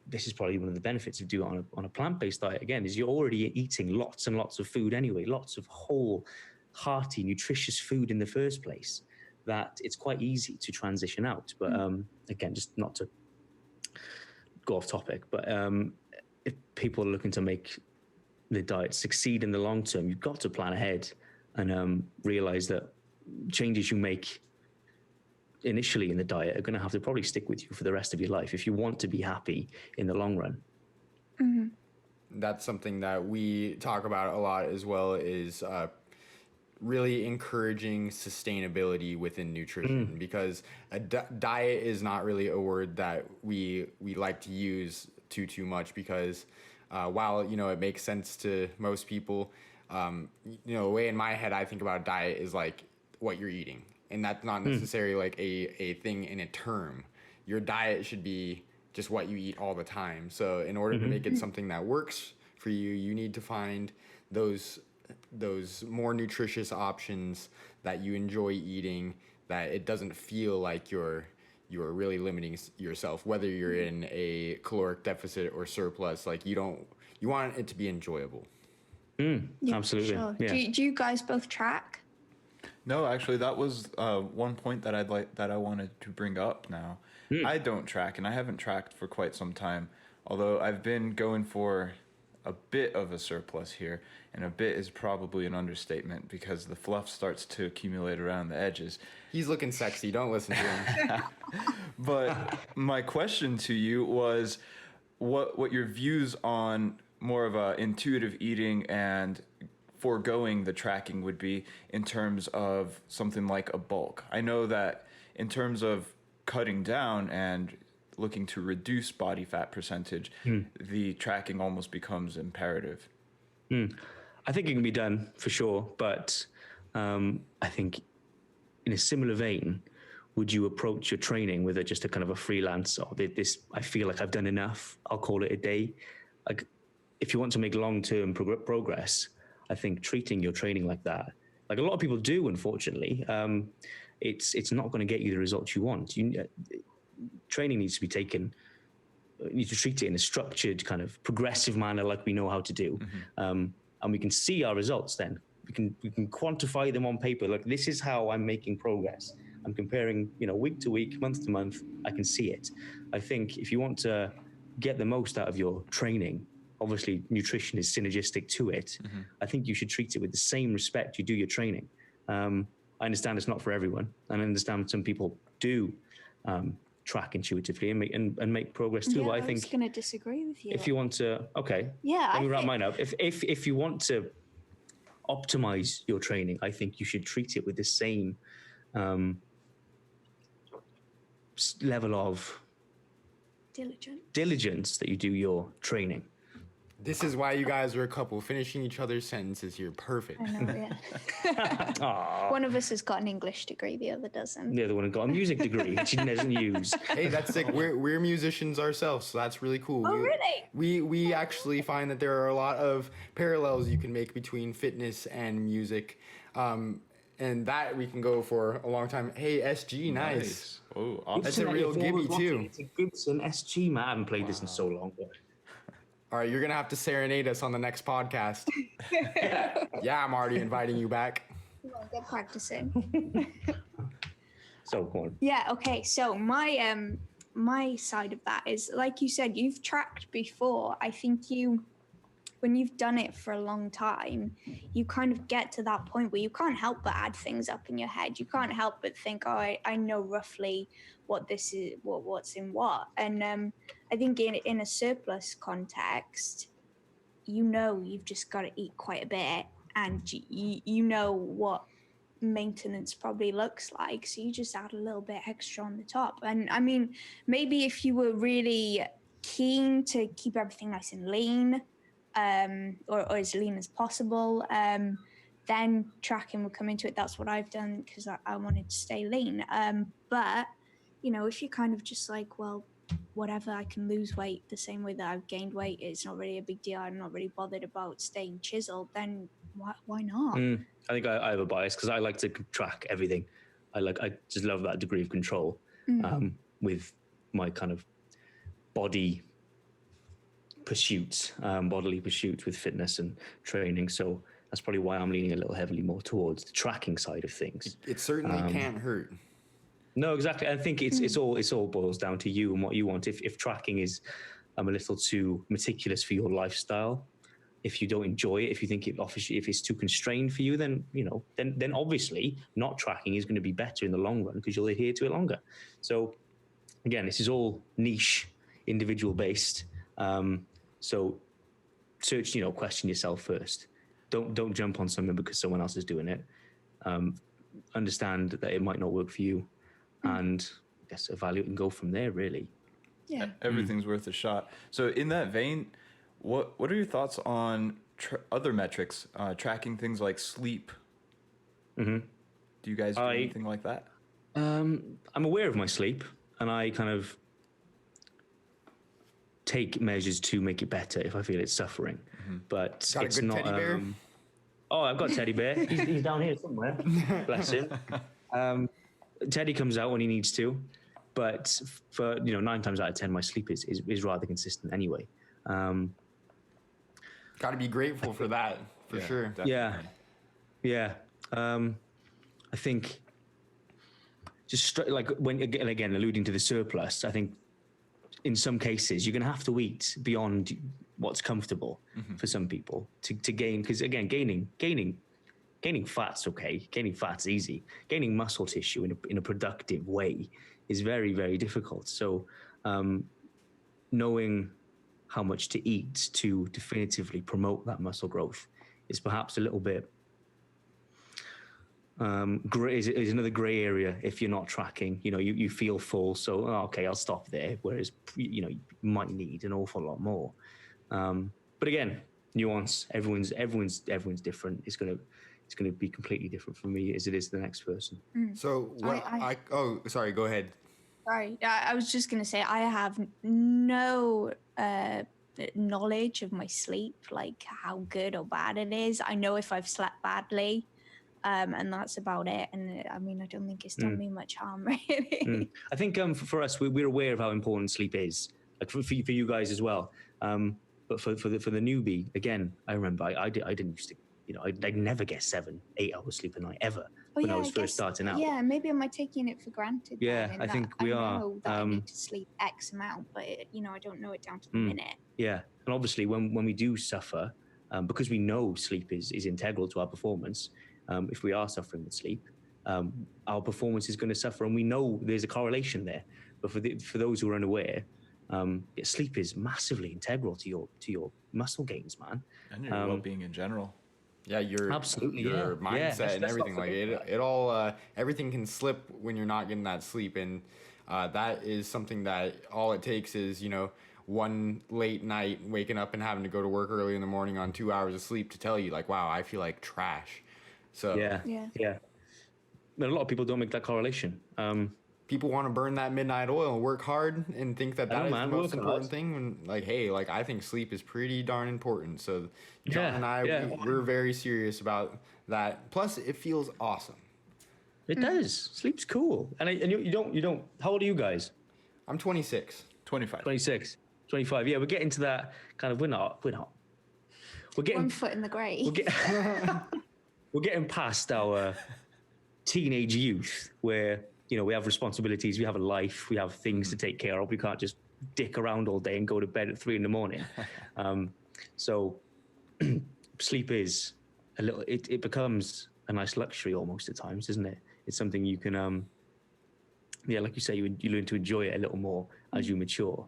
this is probably one of the benefits of doing it on a plant-based diet, again, is you're already eating lots and lots of food anyway, lots of whole, hearty, nutritious food in the first place, that it's quite easy to transition out. But again, just not to go off topic, but if people are looking to make the diet succeed in the long term, you've got to plan ahead and realize that changes you make initially in the diet are going to have to probably stick with you for the rest of your life if you want to be happy in the long run. Mm-hmm. That's something that we talk about a lot as well, is really encouraging sustainability within nutrition, because a diet is not really a word that we like to use too much, because while it makes sense to most people, the way in my head I think about a diet is like what you're eating, and that's not necessarily like a thing in a term. Your diet should be just what you eat all the time. So in order to make it something that works for you, you need to find those more nutritious options that you enjoy eating, that it doesn't feel like you're really limiting yourself, whether you're in a caloric deficit or surplus. Like you want it to be enjoyable. Yeah, Absolutely. Sure. Yeah. Do you guys both track? No, actually, that was one point that I wanted to bring up now. I don't track, and I haven't tracked for quite some time, although I've been going for a bit of a surplus here, and a bit is probably an understatement because the fluff starts to accumulate around the edges. He's looking sexy. Don't listen to him. But my question to you was what your views on more of a intuitive eating and foregoing the tracking would be in terms of something like a bulk. I know that in terms of cutting down and looking to reduce body fat percentage, the tracking almost becomes imperative. I think it can be done for sure, but I think in a similar vein, would you approach your training with just a kind of a freelance, or this, I feel like I've done enough, I'll call it a day? Like, if you want to make long-term progress, I think treating your training like that, like a lot of people do, unfortunately, it's not going to get you the results you want. Training needs to be taken, you need to treat it in a structured, kind of progressive manner, like we know how to do. And we can see our results then. We can quantify them on paper. Like, this is how I'm making progress. I'm comparing, week to week, month to month. I can see it. I think if you want to get the most out of your training, obviously nutrition is synergistic to it. I think you should treat it with the same respect you do your training. I understand it's not for everyone. And I understand some people do track intuitively and make progress too. Yeah, But I was think going to disagree with you. if you want to, Yeah, let me wrap mine up. If you want to optimize your training, I think you should treat it with the same level of diligence that you do your training. This is why you guys are a couple, finishing each other's sentences here. Perfect. I know, yeah. One of us has got an English degree, the other doesn't. The other one got a music degree, which he doesn't use. Hey, that's sick. We're musicians ourselves, so that's really cool. Oh, really? We actually find that there are a lot of parallels you can make between fitness and music. And that we can go for a long time. Hey, SG, nice. Oh, awesome. That's a real Gibby, too. It's a Gibson SG, man. I haven't played this in so long. But... All right, you're going to have to serenade us on the next podcast. Yeah, I'm already inviting you back. Come on, get practicing. So, go on. Yeah, okay. So my side of that is, like you said, you've tracked before. I think when you've done it for a long time, you kind of get to that point where you can't help but add things up in your head. You can't help but think, oh, I know roughly what this is, what's in what. And I think in a surplus context, you've just got to eat quite a bit, and you know what maintenance probably looks like. So you just add a little bit extra on the top. And I mean, maybe if you were really keen to keep everything nice and lean, or as lean as possible, then tracking would come into it. That's what I've done because I wanted to stay lean. But, if you're kind of just like, well, whatever, I can lose weight the same way that I've gained weight, it's not really a big deal, I'm not really bothered about staying chiseled, then why not? I think I have a bias because I like to track everything. I just love that degree of control with my kind of bodily pursuits with fitness and training. So that's probably why I'm leaning a little heavily more towards the tracking side of things. It certainly can't hurt. No, exactly. I think it's all boils down to you and what you want. If tracking is a little too meticulous for your lifestyle, if you don't enjoy it, if you think if it's too constrained for you, then then obviously not tracking is going to be better in the long run because you'll adhere to it longer. So again, this is all niche, individual based. So search, question yourself first. Don't jump on something because someone else is doing it. Understand that it might not work for you, and just evaluate and go from there. Really. Yeah. Everything's worth a shot. So in that vein, what are your thoughts on other metrics, tracking things like sleep? Mm-hmm. Do you guys do anything like that? I'm aware of my sleep, and I kind of take measures to make it better if I feel it's suffering. But Got it's a good not. teddy bear? Oh, I've got Teddy Bear. He's down here somewhere. Bless him. Teddy comes out when he needs to, but for 9 times out of 10, my sleep is rather consistent anyway. Got to be grateful for that, for sure. Definitely. Yeah. I think just like when again alluding to the surplus, I think in some cases you're going to have to eat beyond what's comfortable for some people to gain, because again, gaining fat's okay. Gaining fat's easy. Gaining muscle tissue in a productive way is very, very difficult. So knowing how much to eat to definitively promote that muscle growth is perhaps a little bit gray, is another gray area if you're not tracking. You feel full, so okay, I'll stop there. Whereas you might need an awful lot more. But again, nuance. Everyone's different. It's gonna be completely different for me as it is to the next person. So what sorry, go ahead. Sorry, I was just going to say I have no knowledge of my sleep, like how good or bad it is. I know if I've slept badly, and that's about it. And I mean, I don't think it's done me much harm, really. I think for us, we're aware of how important sleep is, like for you guys as well. But for the newbie, again, I remember I didn't used to. I'd never get 7-8 hours sleep a night ever when I was first starting out. Yeah, maybe am I taking it for granted? Yeah, I think we are. I know that I need to sleep X amount, but I don't know it down to the minute. Yeah, and obviously when we do suffer, because we know sleep is integral to our performance. If we are suffering with sleep, our performance is going to suffer, and we know there's a correlation there. But for those who are unaware, sleep is massively integral to your muscle gains, man. And your well-being in general. Yeah, your Absolutely, your yeah. mindset and Let's not everything, like forget that. it all everything can slip when you're not getting that sleep, and that is something that all it takes is, you know, one late night waking up and having to go to work early in the morning on 2 hours of sleep to tell you like, wow, I feel like trash. So Yeah. But a lot of people don't make that correlation. people want to burn that midnight oil and work hard and think that that is the most important thing. When like, hey, like I think sleep is pretty darn important. So John and I, we're very serious about that. Plus, it feels awesome. It does. Sleep's cool. And you don't. How old are you guys? I'm 26. 25. 26, 25. Yeah, we're getting to that kind of. We're not. We're getting 1 foot in the grave. We're getting past our teenage youth, where, you know, we have responsibilities, we have a life, we have things to take care of. We can't just dick around all day and go to bed at 3 a.m. So sleep is a little. It becomes a nice luxury almost at times, isn't it? It's something you can, like you say, you learn to enjoy it a little more as you mature.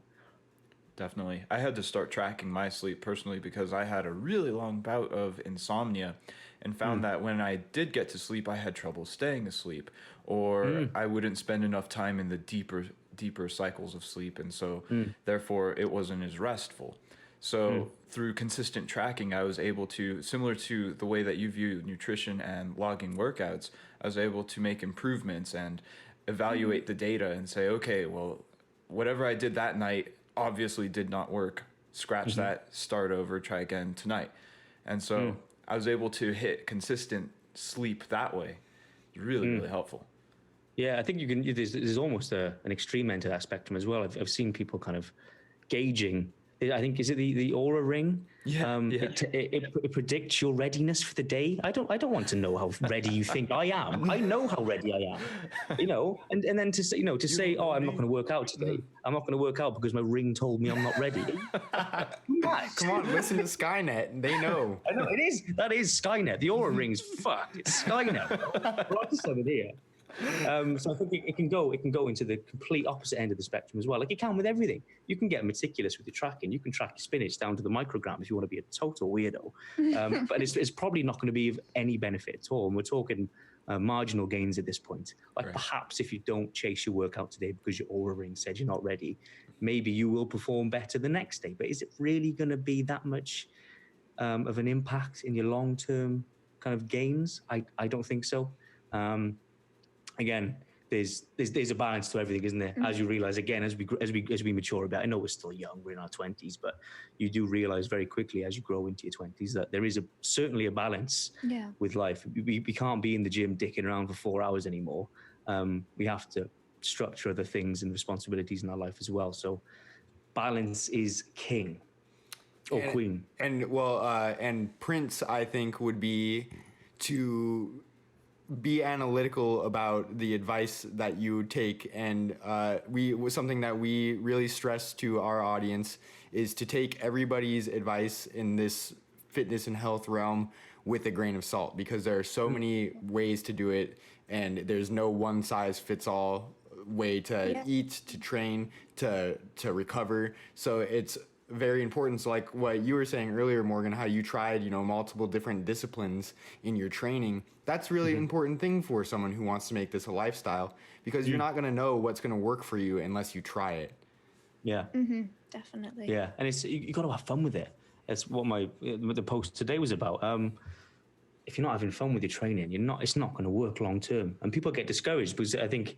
Definitely. I had to start tracking my sleep personally because I had a really long bout of insomnia and found that when I did get to sleep, I had trouble staying asleep, or I wouldn't spend enough time in the deeper cycles of sleep. And so therefore it wasn't as restful. So through consistent tracking, I was able to, similar to the way that you view nutrition and logging workouts, I was able to make improvements and evaluate the data and say, okay, well, whatever I did that night obviously did not work. Scratch that, start over, try again tonight. And so I was able to hit consistent sleep that way. Really, really helpful. Yeah, I think you can. There's almost an extreme end to that spectrum as well. I've seen people kind of gauging. I think, is it the aura ring? Yeah. It predicts your readiness for the day. I don't want to know how ready you think I am. I know how ready I am. You know, and then to say, oh, I'm not going to work out today. I'm not going to work out because my ring told me I'm not ready. Come on, listen to Skynet. They know. I know that is Skynet. The aura ring's fucked. It's Skynet. We're on to something here. So I think it can go into the complete opposite end of the spectrum as well. Like you can with everything. You can get meticulous with your tracking. You can track your spinach down to the microgram if you want to be a total weirdo. But it's probably not going to be of any benefit at all. And we're talking marginal gains at this point. Like perhaps if you don't chase your workout today because your aura ring said you're not ready, maybe you will perform better the next day. But is it really going to be that much of an impact in your long-term kind of gains? I don't think so. Again, there's a balance to everything, isn't there? As you realize, again, as we mature a bit, I know we're still young, we're in our 20s, but you do realize very quickly as you grow into your 20s that there is certainly a balance with life. We can't be in the gym dicking around for 4 hours anymore. We have to structure other things and responsibilities in our life as well. So balance is king or queen. And Prince, I think, would be to be analytical about the advice that you take, and something that we really stress to our audience is to take everybody's advice in this fitness and health realm with a grain of salt, because there are so many ways to do it, and there's no one size fits all way to eat, to train, to recover. So it's very important. So like what you were saying earlier, Morgan, how you tried, multiple different disciplines in your training. That's really important thing for someone who wants to make this a lifestyle, because you're not going to know what's going to work for you unless you try it. Yeah. Definitely. Yeah. And you got to have fun with it. That's what the post today was about. If you're not having fun with your training, it's not going to work long term. And people get discouraged because I think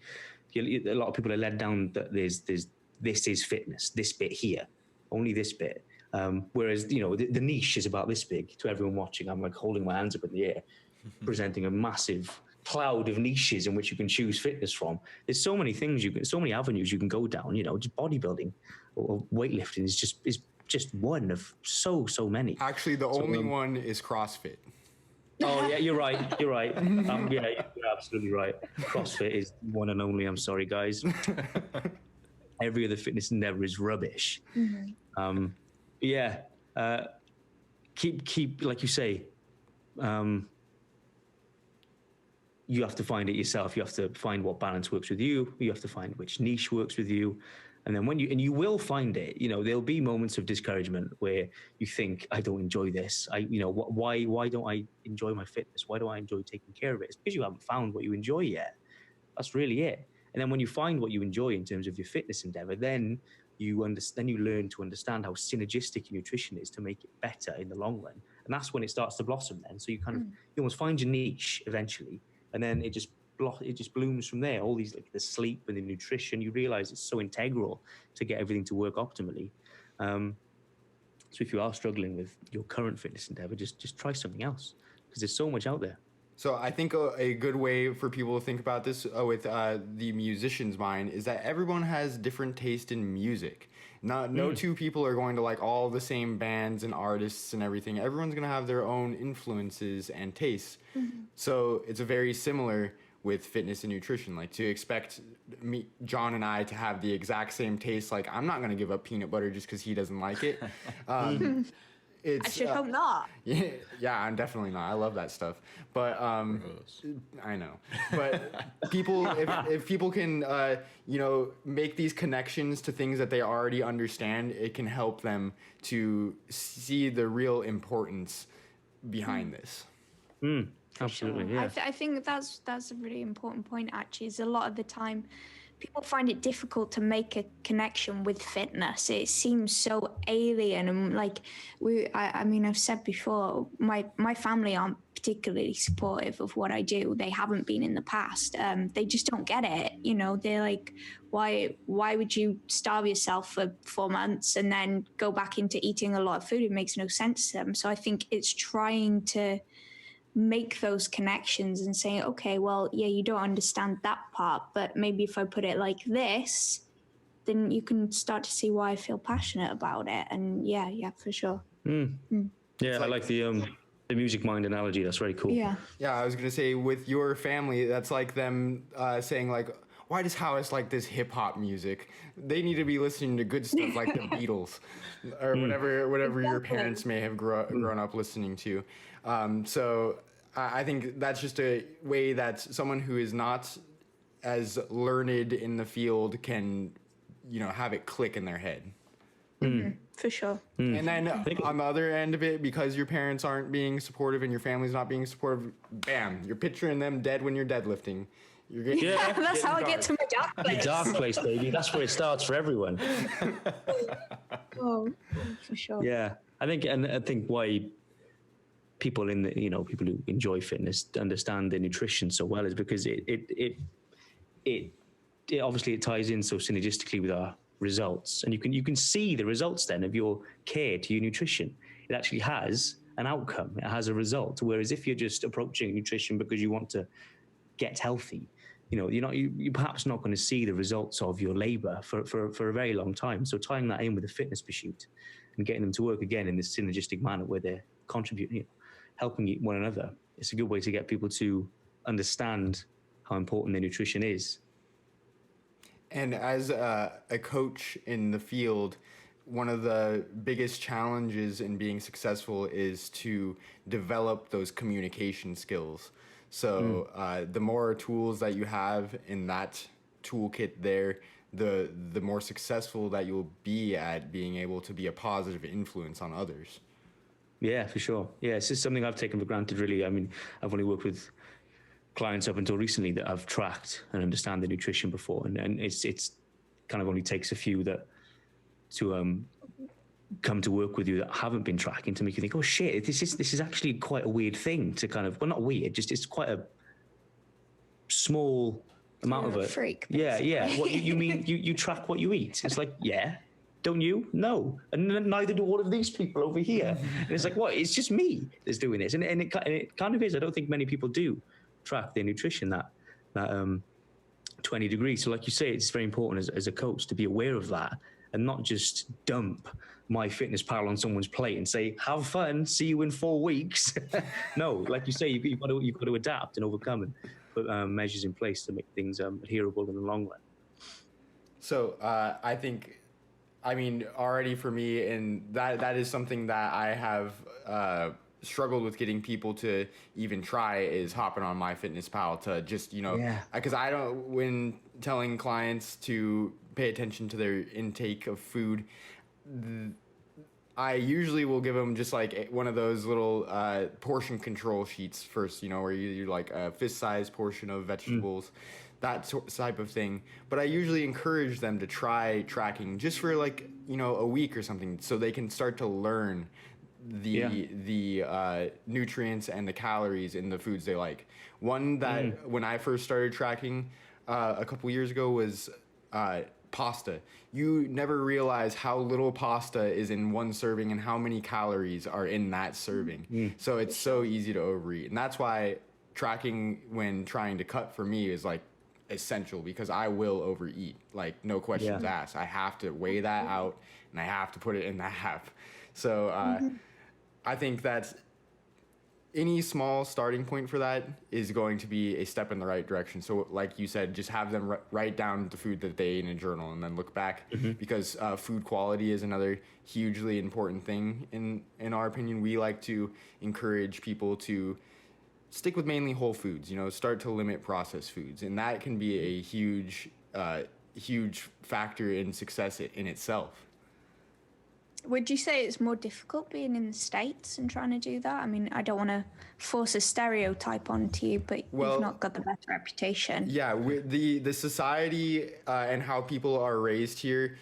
a lot of people are led down that this is fitness, this bit here. Only this bit. Whereas, the niche is about this big. To everyone watching, I'm like holding my hands up in the air, presenting a massive cloud of niches in which you can choose fitness from. There's so many things so many avenues you can go down. Just bodybuilding or weightlifting is just one of so many. Actually, the only one is CrossFit. Oh yeah, you're right. You're absolutely right. CrossFit is one and only. I'm sorry, guys. Every other fitness endeavor is rubbish. Keep like you say, you have to find it yourself. You have to find what balance works with you. You have to find which niche works with you. And then you will find it, there'll be moments of discouragement where you think, I don't enjoy this. Why don't I enjoy my fitness? Why do I enjoy taking care of it? It's because you haven't found what you enjoy yet. That's really it. And then when you find what you enjoy in terms of your fitness endeavor, then you learn to understand how synergistic your nutrition is to make it better in the long run. And that's when it starts to blossom then. So you you almost find your niche eventually, and then it just blooms from there. All these, like the sleep and the nutrition, you realize it's so integral to get everything to work optimally. So if you are struggling with your current fitness endeavor, just try something else, because there's so much out there. So I think a good way for people to think about this with the musician's mind is that everyone has different taste in music. No two people are going to like all the same bands and artists and everything. Everyone's going to have their own influences and tastes. So it's a very similar with fitness and nutrition. Like, to expect John and I to have the exact same taste, like, I'm not going to give up peanut butter just because he doesn't like it. I should hope not. Yeah, I'm definitely not. I love that stuff. But I know. But people, if people can, make these connections to things that they already understand, it can help them to see the real importance behind this. Absolutely, sure. yeah. I think that's a really important point, actually, is a lot of the time people find it difficult to make a connection with fitness. It seems so alien, and like I've said before, my family aren't particularly supportive of what I do. They haven't been in the past. They just don't get it. They're like, why would you starve yourself for 4 months and then go back into eating a lot of food? It makes no sense to them. So I think it's trying to make those connections and saying, okay, well, yeah, you don't understand that part, but maybe if I put it like this, then you can start to see why I feel passionate about it. And yeah, for sure. Yeah, I like the music mind analogy. That's very cool. Yeah, I was gonna say, with your family, that's like them saying like, why does Hawys like this hip hop music? They need to be listening to good stuff like the Beatles or whatever your parents may have grown up listening to. So I think that's just a way that someone who is not as learned in the field can, have it click in their head. for sure. And then on the other end of it, because your parents aren't being supportive and your family's not being supportive, bam, you're picturing them dead when you're deadlifting. That's how I get to my dark place. The dark place, baby. That's where it starts for everyone. Oh, for sure. Yeah, I think why people people who enjoy fitness understand their nutrition so well is because it obviously it ties in so synergistically with our results, and you can see the results then of your care to your nutrition. It actually has an outcome. It has a result. Whereas if you're just approaching nutrition because you want to get healthy, you're perhaps not going to see the results of your labor for a very long time. So tying that in with a fitness pursuit and getting them to work again in this synergistic manner where they're contributing, helping one another, it's a good way to get people to understand how important their nutrition is. And as a coach in the field, one of the biggest challenges in being successful is to develop those communication skills. So the more tools that you have in that toolkit there, the more successful that you'll be at being able to be a positive influence on others. Yeah, for sure. Yeah, it's just something I've taken for granted, really. I mean, I've only worked with clients up until recently that I've tracked and understand the nutrition before, and it's kind of only takes a few to come to work with you that haven't been tracking to make you think, oh shit, this is actually quite a weird thing to kind of, well, not weird, just it's quite a small amount of it. Freak. Yeah. What you mean? You track what you eat? It's like, yeah. Don't you? No. And neither do all of these people over here. And it's like, what? It's just me that's doing this. And it kind of is. I don't think many people do track their nutrition that 20 degrees. So like you say, it's very important as a coach to be aware of that and not just dump MyFitnessPal on someone's plate and say, have fun, see you in 4 weeks. No, like you say, you've got to adapt and overcome and put measures in place to make things adherable in the long run. So I think, already for me, and that is something that I have struggled with getting people to even try is hopping on MyFitnessPal to just, because I don't, when telling clients to pay attention to their intake of food, I usually will give them just like one of those little portion control sheets first, where you do like a fist-sized portion of vegetables, that type of thing. But I usually encourage them to try tracking just for like, a week or something, so they can start to learn the nutrients and the calories in the foods they like. One that when I first started tracking a couple years ago was pasta. You never realize how little pasta is in one serving and how many calories are in that serving. So it's so easy to overeat. And that's why tracking when trying to cut for me is like essential, because I will overeat, like no questions asked. I have to weigh that out and I have to put it in the app. So I think that's any small starting point for that is going to be a step in the right direction. So like you said, just have them write down the food that they ate in a journal and then look back, because food quality is another hugely important thing. In our opinion, we like to encourage people to stick with mainly whole foods, start to limit processed foods. And that can be a huge factor in success in itself. Would you say it's more difficult being in the States and trying to do that? I mean, I don't want to force a stereotype onto you, but you've not got the best reputation. Yeah, the society and how people are raised here,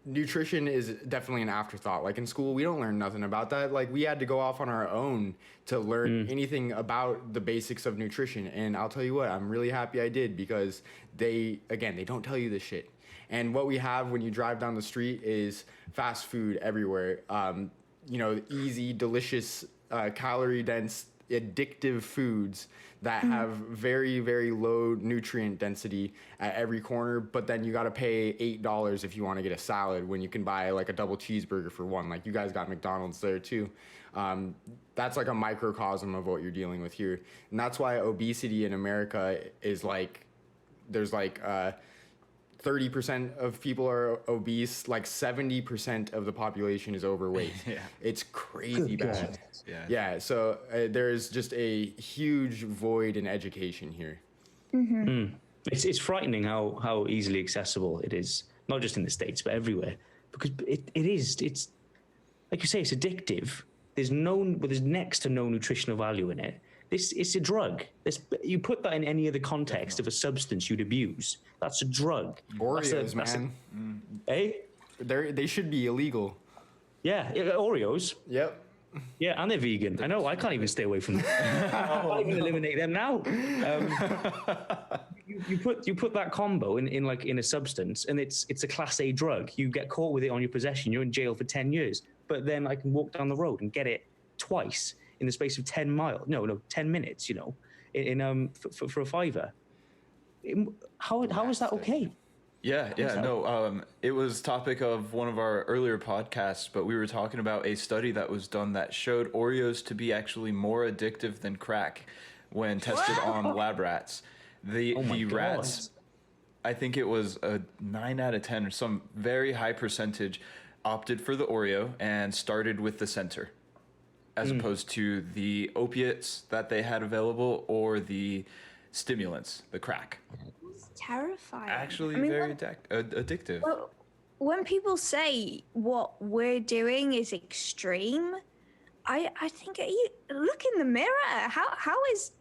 nutrition is definitely an afterthought. Like in school, we don't learn nothing about that. Like we had to go off on our own to learn anything about the basics of nutrition. And I'll tell you what, I'm really happy I did, because they don't tell you this shit. And what we have when you drive down the street is fast food everywhere. Easy, delicious, calorie-dense, addictive foods that have very, very low nutrient density at every corner. But then you got to pay $8 if you want to get a salad when you can buy like a double cheeseburger for $1. Like you guys got McDonald's there too. That's like a microcosm of what you're dealing with here. And that's why obesity in America is like, there's like 30% of people are obese, like 70% of the population is overweight. It's crazy bad. Yeah, so there's just a huge void in education here. It's frightening how easily accessible it is, not just in the States, but everywhere. Because it's like you say, it's addictive. There's next to no nutritional value in it. It's a drug. You put that in any other context of a substance you'd abuse. That's a drug. Oreos, They should be illegal. Yeah, Oreos. Yep. Yeah, and they're vegan. I know. I can't even stay away from them. I can't even eliminate them now. You put that combo in a substance, and it's a Class A drug. You get caught with it on your possession, you're in jail for 10 years. But then I can walk down the road and get it twice in the space of 10 minutes, for a $5. How is that okay? It was topic of one of our earlier podcasts, but we were talking about a study that was done that showed Oreos to be actually more addictive than crack when tested on lab rats. The rats, I think it was a 9 out of 10 or some very high percentage, opted for the Oreo and started with the center, as opposed to the opiates that they had available or the stimulants, the crack. It's terrifying. Actually, very addictive. Well, when people say what we're doing is extreme, I think you look in the mirror. How is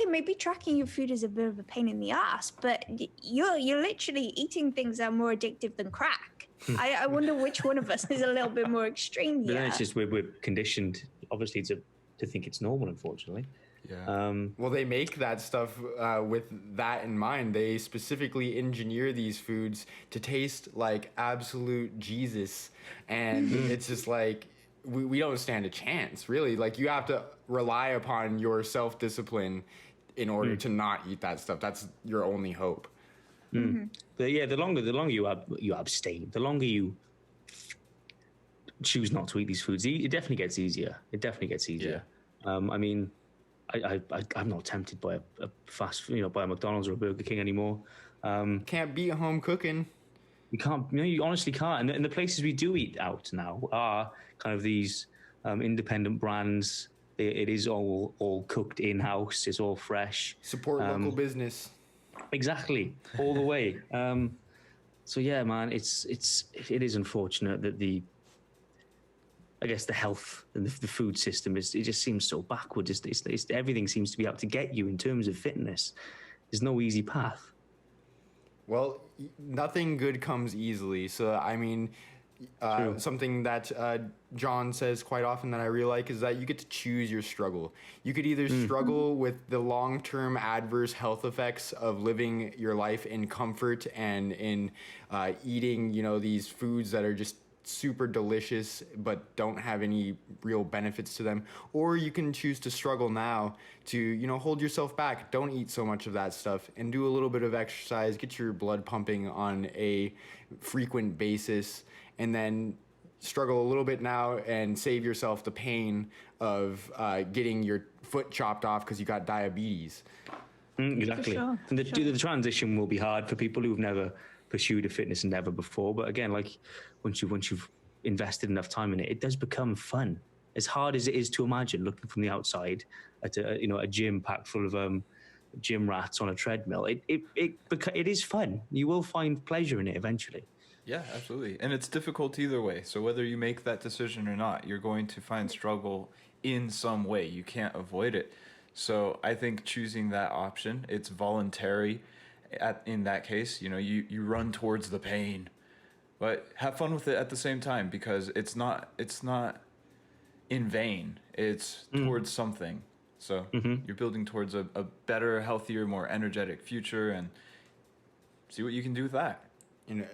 maybe tracking your food is a bit of a pain in the ass, but you're literally eating things that are more addictive than crack. I wonder which one of us is a little bit more extreme here. But then it's just we're conditioned, obviously, to think it's normal, unfortunately. Yeah. Well, they make that stuff with that in mind. They specifically engineer these foods to taste like absolute Jesus, and it's just like we don't stand a chance, really. Like you have to rely upon your self-discipline in order to not eat that stuff. That's your only hope. But yeah, the longer you abstain, the longer you choose not to eat these foods, it definitely gets easier. Yeah. I'm not tempted by a fast food, by a McDonald's or a Burger King anymore. Can't beat home cooking. You can't. You honestly can't. And the places we do eat out now are kind of these independent brands. It is all cooked in-house. It's all fresh. Support local business. Exactly, all the way. So yeah, man, it is unfortunate that the health and the food system it just seems so backwards. Everything seems to be out to get you in terms of fitness. There's no easy path. Well, nothing good comes easily. So I mean, something that John says quite often that I really like is that you get to choose your struggle. You could either struggle with the long-term adverse health effects of living your life in comfort and in eating, these foods that are just super delicious but don't have any real benefits to them, or you can choose to struggle now to hold yourself back, don't eat so much of that stuff, and do a little bit of exercise, get your blood pumping on a frequent basis, and then struggle a little bit now and save yourself the pain of getting your foot chopped off because you got diabetes. Exactly. Sure, and the transition will be hard for people who've never pursued a fitness endeavor before. But again, like once you've invested enough time in it, it does become fun. As hard as it is to imagine looking from the outside at a gym packed full of gym rats on a treadmill, it is fun. You will find pleasure in it eventually. Yeah, absolutely. And it's difficult either way. So whether you make that decision or not, you're going to find struggle in some way. You can't avoid it. So I think choosing that option, it's voluntary. In that case, you run towards the pain, but have fun with it at the same time, because it's not in vain. It's towards something. So you're building towards a better, healthier, more energetic future, and see what you can do with that.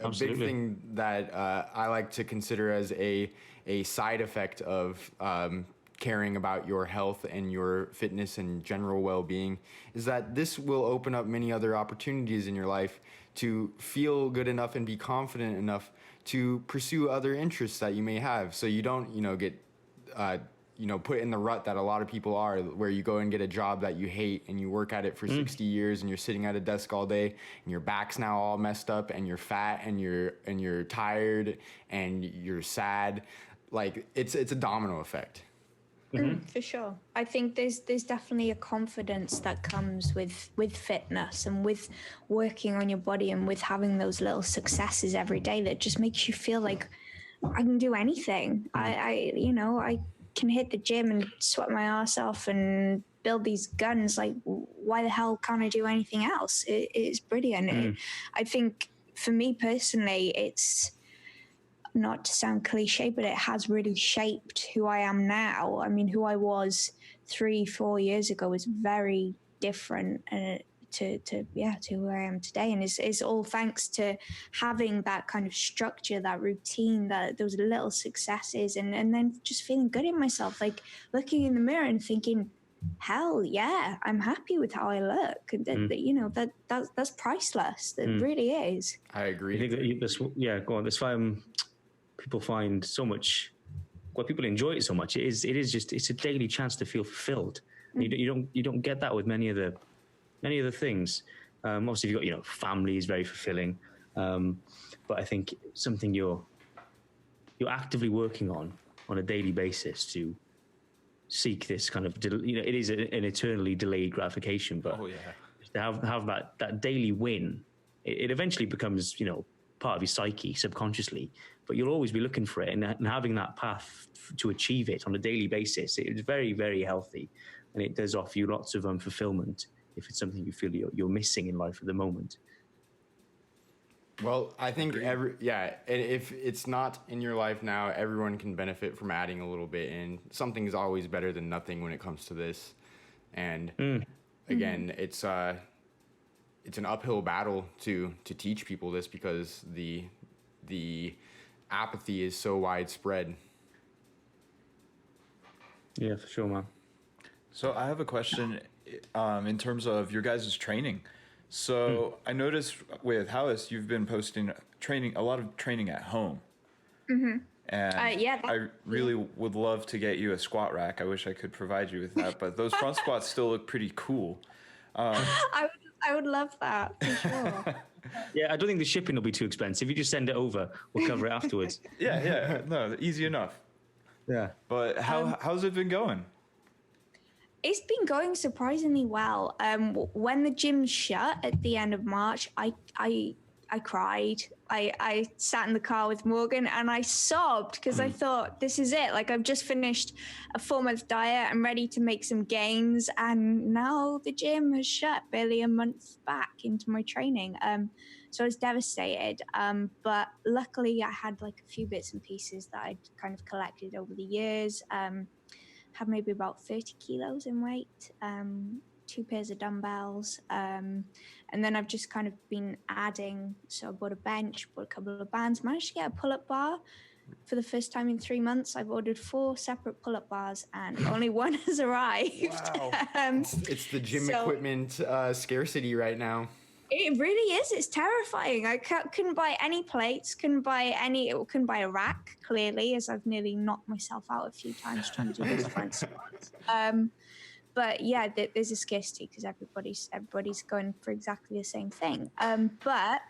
A big thing that I like to consider as a side effect of caring about your health and your fitness and general well-being is that this will open up many other opportunities in your life to feel good enough and be confident enough to pursue other interests that you may have. So you don't, get put in the rut that a lot of people are, where you go and get a job that you hate and you work at it for 60 years and you're sitting at a desk all day and your back's now all messed up and you're fat and you're tired and you're sad. Like it's a domino effect. For sure. I think there's definitely a confidence that comes with fitness and with working on your body and with having those little successes every day that just makes you feel like I can do anything. I can hit the gym and sweat my ass off and build these guns. Like, why the hell can't I do anything else? It's brilliant. I think for me personally, it's, not to sound cliche, but it has really shaped who I am now. I mean, who I was 3-4 years ago is very different to who I am today. And it's all thanks to having that kind of structure, that routine, that those little successes, and then just feeling good in myself, like looking in the mirror and thinking, hell yeah, I'm happy with how I look. That's priceless. It really is. I agree. I think go on. That's why people find so much. Well, people enjoy it so much. It's a daily chance to feel fulfilled. You don't get that with many other things. Obviously, if you've got family is very fulfilling, but I think something you're actively working on a daily basis to seek this kind of it is an eternally delayed gratification. But to have that daily win, it eventually becomes part of your psyche subconsciously, but you'll always be looking for it, and having that path to achieve it on a daily basis, it's very, very healthy, and it does offer you lots of fulfillment if it's something you feel you're missing in life at the moment. Well, I think if it's not in your life now, everyone can benefit from adding a little bit, and something is always better than nothing when it comes to this. And again, it's an uphill battle to teach people this, because the apathy is so widespread. Yeah, for sure, man. So I have a question in terms of your guys' training. So I noticed with Hawys, you've been posting a lot of training at home. And I really would love to get you a squat rack. I wish I could provide you with that, but those front squats still look pretty cool. I would love that, for sure. Yeah, I don't think the shipping will be too expensive. You just send it over, we'll cover it afterwards. Yeah, no, easy enough. Yeah. But how's it been going? It's been going surprisingly well. When the gym shut at the end of March, I cried. I sat in the car with Morgan and I sobbed because I thought, this is it. Like, I've just finished a 4-month diet. I'm ready to make some gains. And now the gym has shut barely a month back into my training. So I was devastated. But luckily I had like a few bits and pieces that I'd kind of collected over the years. Have maybe about 30 kilos in weight, 2 pairs of dumbbells. And then I've just kind of been adding. So I bought a bench, bought a couple of bands, managed to get a pull-up bar. For the first time in 3 months, I've ordered 4 separate pull-up bars and only one has arrived. Wow. It's the gym equipment scarcity right now. It really is. It's terrifying. I couldn't buy any plates, couldn't buy a rack, clearly, as I've nearly knocked myself out a few times trying to do those front squats. But yeah, there's a scarcity because everybody's going for exactly the same thing. But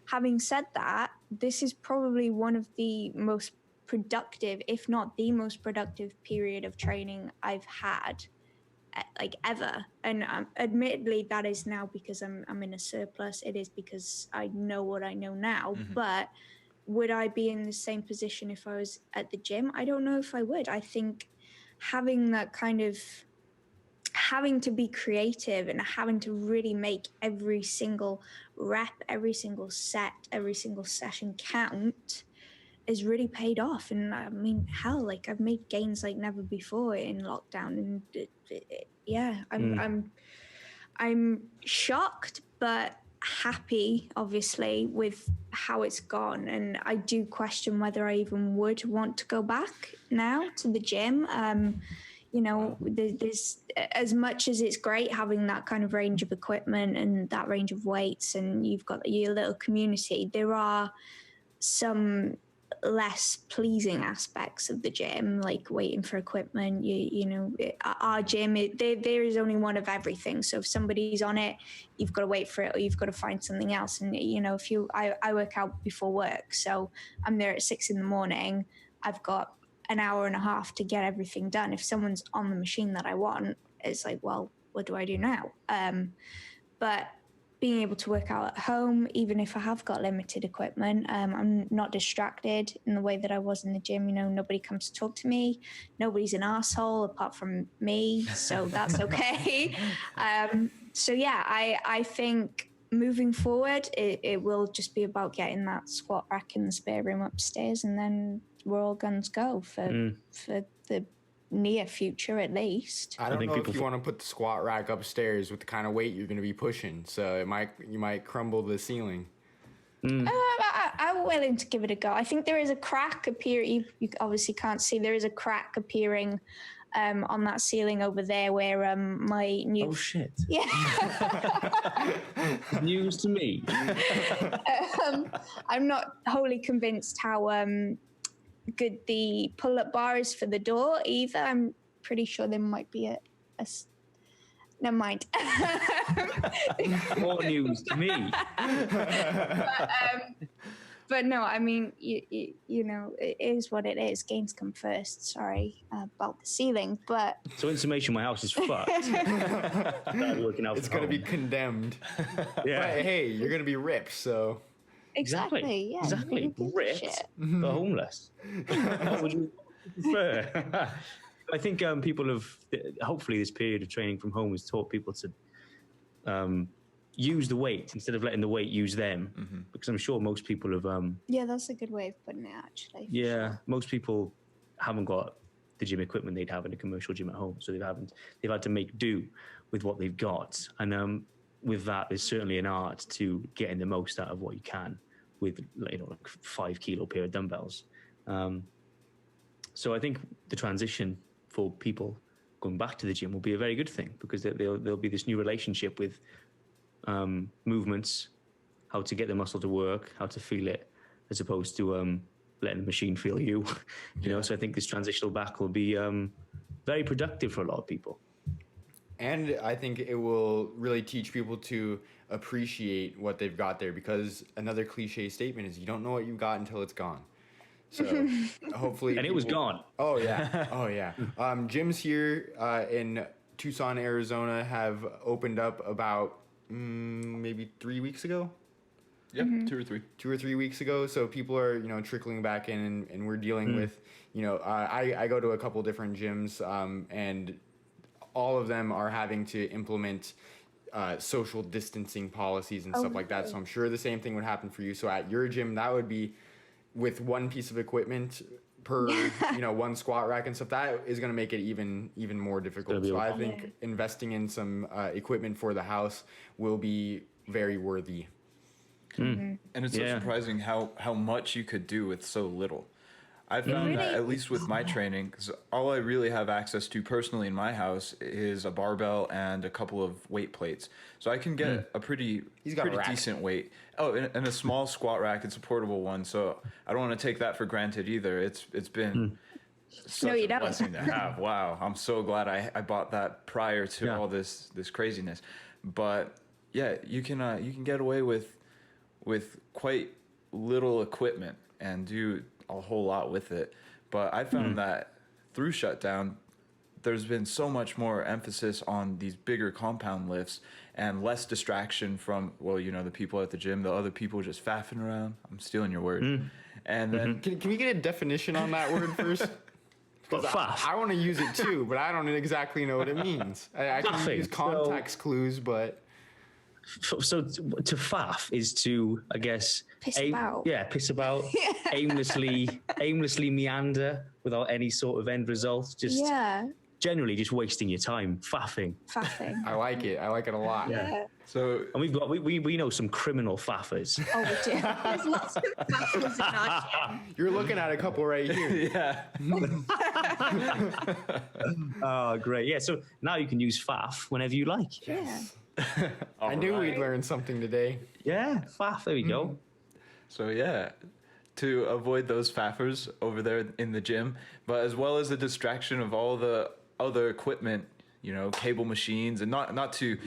having said that, this is probably one of the most productive, if not the most productive period of training I've had, like, ever. And admittedly, that is now because I'm in a surplus. It is because I know what I know now. But would I be in the same position if I was at the gym? I don't know if I would. I think having that kind of having to be creative and having to really make every single rep, every single set, every single session count is really paid off. And I mean, hell, like, I've made gains like never before in lockdown. And I'm shocked, but happy, obviously, with how it's gone. And I do question whether I even would want to go back now to the gym. You know, there's, as much as it's great having that kind of range of equipment and that range of weights, and you've got your little community, there are some less pleasing aspects of the gym, like waiting for equipment. You know, our gym, there is only one of everything. So if somebody's on it, you've got to wait for it, or you've got to find something else. And you know, I work out before work, so I'm there at 6 a.m. I've got an hour and a half to get everything done. If someone's on the machine that I want, it's like, well, what do I do now? But being able to work out at home, even if I have got limited equipment, I'm not distracted in the way that I was in the gym. You know, nobody comes to talk to me. Nobody's an arsehole apart from me, so that's okay. So yeah, I think moving forward, it will just be about getting that squat rack in the spare room upstairs, and then we're all guns go for the near future, at least. I don't know if you want to put the squat rack upstairs with the kind of weight you're going to be pushing, so you might crumble the ceiling. I'm willing to give it a go. I think there is a crack you obviously can't see. There is a crack appearing on that ceiling over there where my new... Oh, shit. Yeah. News to me. I'm not wholly convinced how good the pull-up bar is for the door either. I'm pretty sure there might be a never mind. More news to me. But no, I mean, you know, it is what it is. Gains come first. Sorry about the ceiling, but... So in summation, my house is fucked. Working out. It's going to be condemned. Yeah. But hey, you're going to be ripped, so... Exactly. Yeah. Exactly. Ripped. The homeless. What would you prefer? I think people have, hopefully this period of training from home has taught people to use the weight instead of letting the weight use them. Because I'm sure most people have... yeah, that's a good way of putting it, actually. Yeah, sure. Most people haven't got the gym equipment they'd have in a commercial gym at home. So they've had to make do with what they've got. And with that, there's certainly an art to getting the most out of what you can with, you know, like 5 kilo pair of dumbbells. So I think the transition for people going back to the gym will be a very good thing, because there'll be this new relationship with movements, how to get the muscle to work, how to feel it, as opposed to letting the machine feel you. You know, so I think this transitional back will be very productive for a lot of people. And I think it will really teach people to appreciate what they've got there, because another cliche statement is you don't know what you've got until it's gone. So hopefully, And it was gone. Oh yeah, oh yeah. Gyms here in Tucson, Arizona, have opened up about maybe 3 weeks ago. Yep, 2 or 3 weeks ago. So people are, trickling back in, and we're dealing with, I go to a couple different gyms, and all of them are having to implement social distancing policies and stuff like that. So I'm sure the same thing would happen for you. So at your gym, that would be with one piece of equipment per, one squat rack and stuff. That is going to make it even more difficult. So I think investing in some equipment for the house will be very worthy. And it's so surprising how much you could do with so little. I found that, at least with my training, because all I really have access to personally in my house is a barbell and a couple of weight plates. So I can get a pretty decent weight. Oh, and a small squat rack. It's a portable one, so I don't want to take that for granted either. It's been such a blessing to have. Wow, I'm so glad I bought that prior to all this craziness. But yeah, you can get away with quite little equipment and do a whole lot with it. But I found that through shutdown, there's been so much more emphasis on these bigger compound lifts and less distraction from, the people at the gym, the other people just faffing around. I'm stealing your word. And then Can we get a definition on that word first? I want to use it too, but I don't exactly know what it means. I can use context clues, but... So to faff is to, I guess, piss about. Yeah, piss about, aimlessly meander without any sort of end result. Just generally just wasting your time, faffing. I like it. I like it a lot. Yeah. So and we've got we know some criminal faffers. Oh, we do. There's lots of faffers in our gym. You're looking at a couple right here. Yeah. Oh, great. Yeah. So now you can use faff whenever you like. Yes. I knew we'd learn something today. Yeah, faff. There we go. So to avoid those faffers over there in the gym, but as well as the distraction of all the other equipment, cable machines, and not to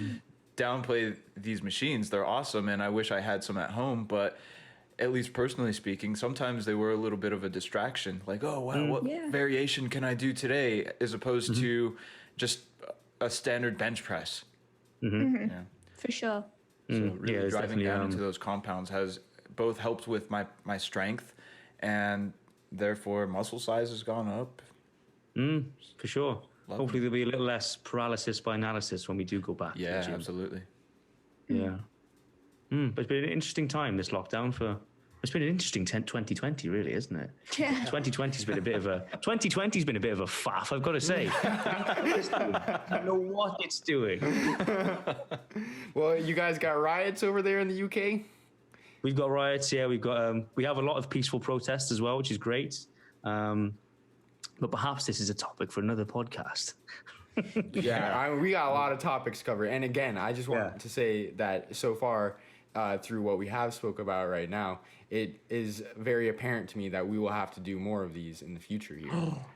downplay these machines. They're awesome, and I wish I had some at home, but at least personally speaking, sometimes they were a little bit of a distraction. Like, oh, wow, what variation can I do today, as opposed to just a standard bench press. Yeah. For sure. So really driving down into those compounds has both helped with my strength, and therefore muscle size has gone up. For sure. Hopefully there'll be a little less paralysis by analysis when we do go back. Yeah, absolutely. Yeah. But it's been an interesting time, this lockdown. It's been an interesting 2020, really, isn't it? Yeah. 2020's been a bit of a faff, I've got to say. I don't know what it's doing. Well, you guys got riots over there in the UK? We've got riots, yeah. We have a lot of peaceful protests as well, which is great. But perhaps this is a topic for another podcast. We got a lot of topics covered. And again, I just want to say that so far, through what we have spoke about right now, it is very apparent to me that we will have to do more of these in the future here.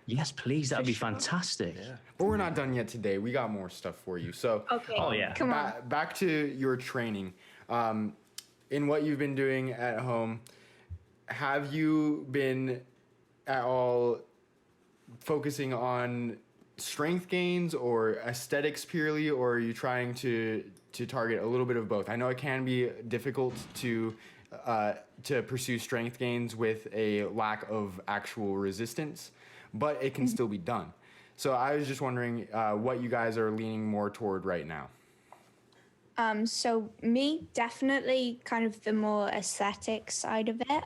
Yes, please. That'd be fantastic. Yeah. But we're not done yet today. We got more stuff for you. So, come on. Back to your training. In what you've been doing at home, have you been at all focusing on strength gains or aesthetics purely, or are you trying to target a little bit of both? I know it can be difficult to pursue strength gains with a lack of actual resistance, but it can still be done. So I was just wondering what you guys are leaning more toward right now. So me, definitely kind of the more aesthetic side of it.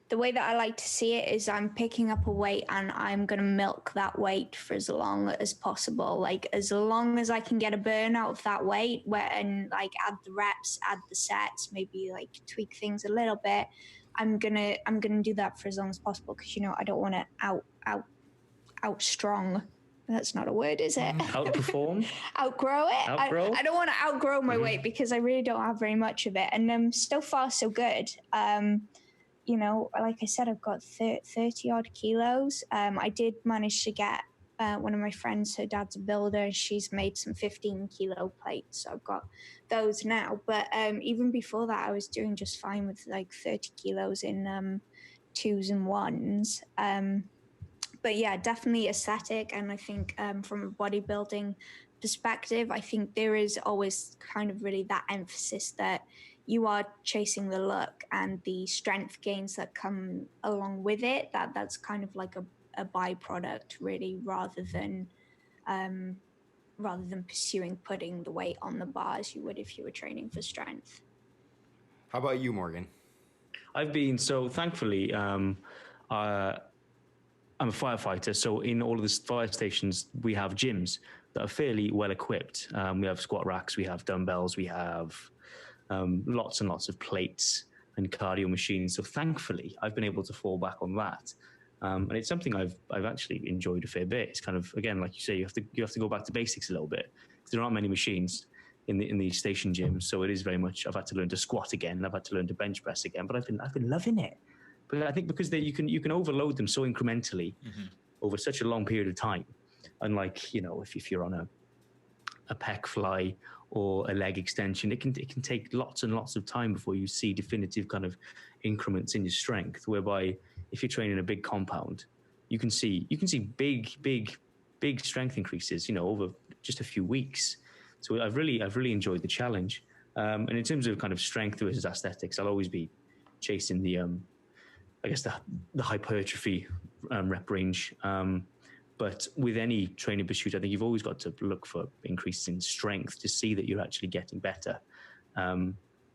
The way that I like to see it is I'm picking up a weight and I'm going to milk that weight for as long as possible. Like as long as I can get a burn out of that weight and like add the reps, add the sets, maybe like tweak things a little bit. I'm going to do that for as long as possible. Cause I don't want to out strong. That's not a word, is it? Outperform? Outgrow it. Outgrow? I don't want to outgrow my weight because I really don't have very much of it. And so far so good. Like I said, I've got 30 odd kilos. I did manage to get one of my friends, her dad's a builder. She's made some 15 kilo plates. So I've got those now. But even before that, I was doing just fine with like 30 kilos in twos and ones. But yeah, definitely aesthetic. And I think from a bodybuilding perspective, I think there is always kind of really that emphasis that you are chasing the look and the strength gains that come along with it. That's kind of like a byproduct, really, rather than pursuing putting the weight on the bar as you would if you were training for strength. How about you, Morgan? Thankfully, I'm a firefighter, so in all of the fire stations, we have gyms that are fairly well equipped. We have squat racks, we have dumbbells, we have lots and lots of plates and cardio machines. So thankfully, I've been able to fall back on that. And it's something I've actually enjoyed a fair bit. It's kind of, again, like you say, you have to go back to basics a little bit. There aren't many machines in the station gyms, so it is very much. I've had to learn to squat again. I've had to learn to bench press again, but I've been loving it. But I think because you can overload them so incrementally over such a long period of time. Unlike, if you're on a pec fly or a leg extension, it can take lots and lots of time before you see definitive kind of increments in your strength. Whereby if you're training a big compound, you can see big strength increases, over just a few weeks. So I've really enjoyed the challenge. And in terms of kind of strength versus aesthetics, I'll always be chasing the hypertrophy rep range. But with any training pursuit, I think you've always got to look for increases in strength to see that you're actually getting better,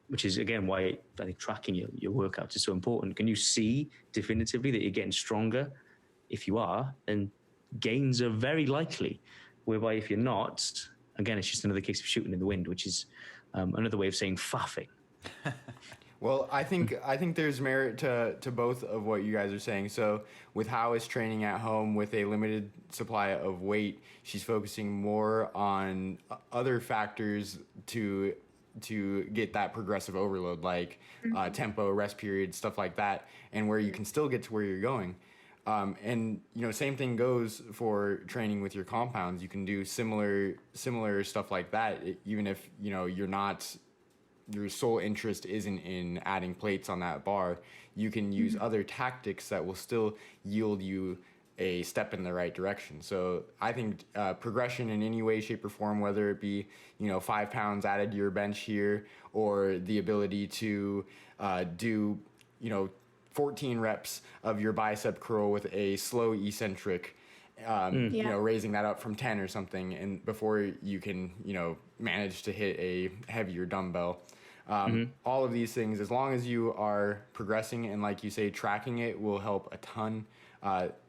which is, again, why I think tracking your workouts is so important. Can you see definitively that you're getting stronger? If you are, then gains are very likely. Whereby if you're not, again, it's just another case of shooting in the wind, which is another way of saying faffing. Well, I think there's merit to both of what you guys are saying. So with Hawys training at home with a limited supply of weight, she's focusing more on other factors to get that progressive overload, like tempo, rest period, stuff like that, and where you can still get to where you're going. And same thing goes for training with your compounds. You can do similar stuff like that, even if your sole interest isn't in adding plates on that bar. You can use other tactics that will still yield you a step in the right direction. So I think progression in any way, shape, or form, whether it be 5 pounds added to your bench here, or the ability to do 14 reps of your bicep curl with a slow eccentric, raising that up from 10 or something, and before you can manage to hit a heavier dumbbell. All of these things, as long as you are progressing and, like you say, tracking it, will help a ton.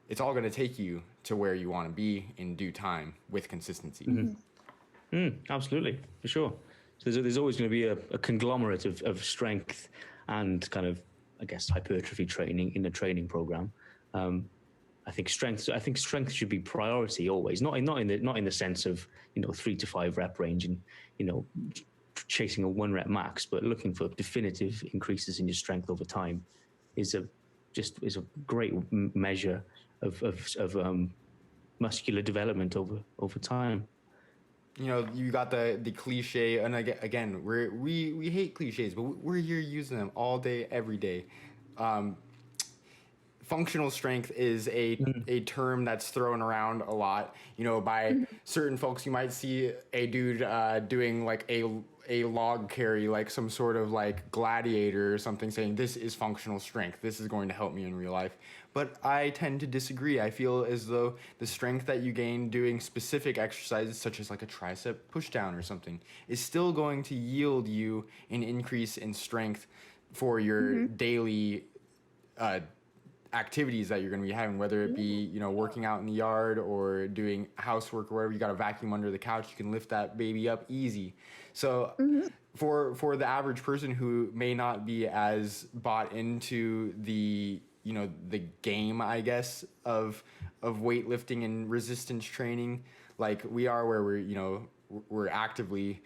It's all going to take you to where you want to be in due time with consistency. Absolutely, for sure. So there's always going to be a conglomerate of strength and kind of, I guess, hypertrophy training in a training program. I think strength should be priority always, not in the sense of 3 to 5 rep range and chasing a 1 rep max, but looking for definitive increases in your strength over time is a great measure of muscular development over time. You got the cliche, and again, we hate cliches, but we're here using them all day, every day. Functional strength is a term that's thrown around a lot. By certain folks, you might see a dude doing like a log carry, like some sort of like gladiator or something, saying this is functional strength. This is going to help me in real life. But I tend to disagree. I feel as though the strength that you gain doing specific exercises, such as like a tricep pushdown or something, is still going to yield you an increase in strength for your daily activities that you're going to be having, whether it be working out in the yard or doing housework or whatever. You got a vacuum under the couch, you can lift that baby up easy. So for the average person who may not be as bought into the game, I guess, of weightlifting and resistance training like we are, where we're actively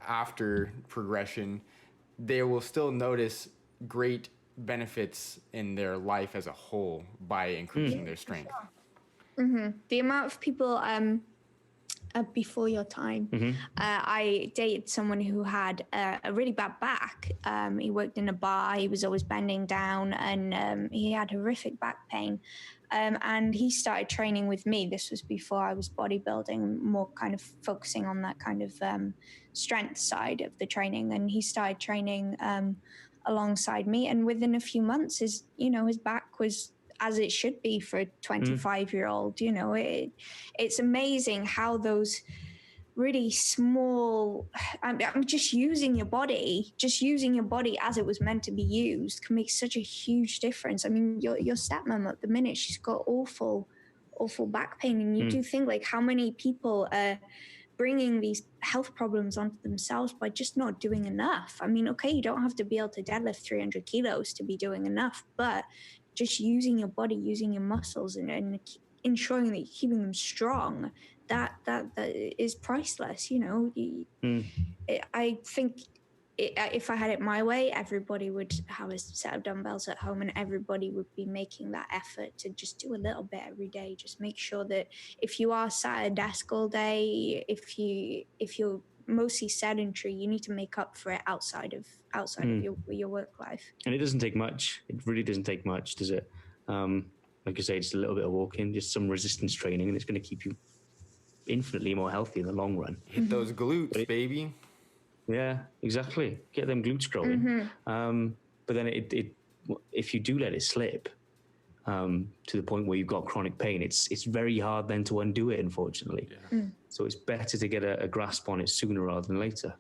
after progression, they will still notice great benefits in their life as a whole by increasing their strength. The amount of people before your time. Mm-hmm. I dated someone who had a really bad back. He worked in a bar. He was always bending down, and he had horrific back pain. And he started training with me. This was before I was bodybuilding, more kind of focusing on that kind of strength side of the training. And he started training alongside me. And within a few months, his back was as it should be for a 25-year-old. It's amazing how those really small, I'm just using your body as it was meant to be used can make such a huge difference. I mean, your stepmom at the minute, she's got awful back pain, and you do think like how many people are bringing these health problems onto themselves by just not doing enough. I mean, okay, you don't have to be able to deadlift 300 kilos to be doing enough, but just using your body, using your muscles, and ensuring that you're keeping them strong, that is priceless. I think if I had it my way, everybody would have a set of dumbbells at home, and everybody would be making that effort to just do a little bit every day. Just make sure that if you are sat at a desk all day, if you're mostly sedentary, you need to make up for it outside of your work life. And it doesn't take much. It really doesn't take much, does it? Like you say, just a little bit of walking, just some resistance training, and it's going to keep you infinitely more healthy in the long run. Hit those glutes, baby. Yeah, exactly. Get them glutes growing. But then if you do let it slip to the point where you've got chronic pain, it's very hard then to undo it, unfortunately. Yeah. So it's better to get a grasp on it sooner rather than later.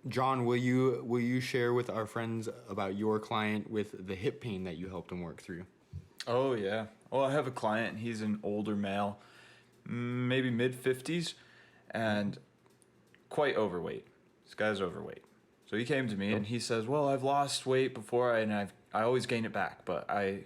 John, will you share with our friends about your client with the hip pain that you helped him work through? Oh, yeah. Well, I have a client. He's an older male, maybe mid-50s, and quite overweight. This guy's overweight. So he came to me and he says, well, I've lost weight before and I always gain it back, but I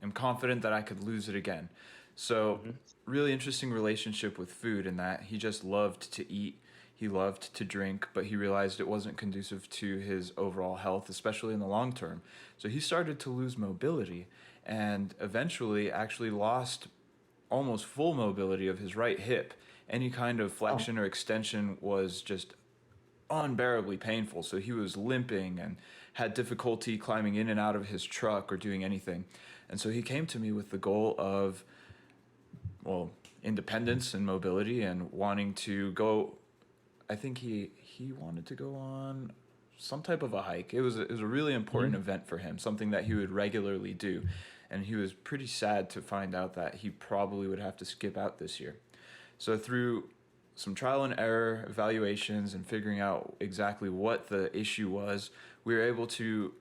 am confident that I could lose it again. So really interesting relationship with food in that he just loved to eat. He loved to drink, but he realized it wasn't conducive to his overall health, especially in the long term. So he started to lose mobility and eventually actually lost almost full mobility of his right hip. Any kind of flexion or extension was just unbearably painful. So he was limping and had difficulty climbing in and out of his truck or doing anything. And so he came to me with the goal of, well, independence and mobility and wanting to go. I think he wanted to go on some type of a hike. It was a really important event for him, something that he would regularly do. And he was pretty sad to find out that he probably would have to skip out this year. So through some trial and error evaluations and figuring out exactly what the issue was, we were able to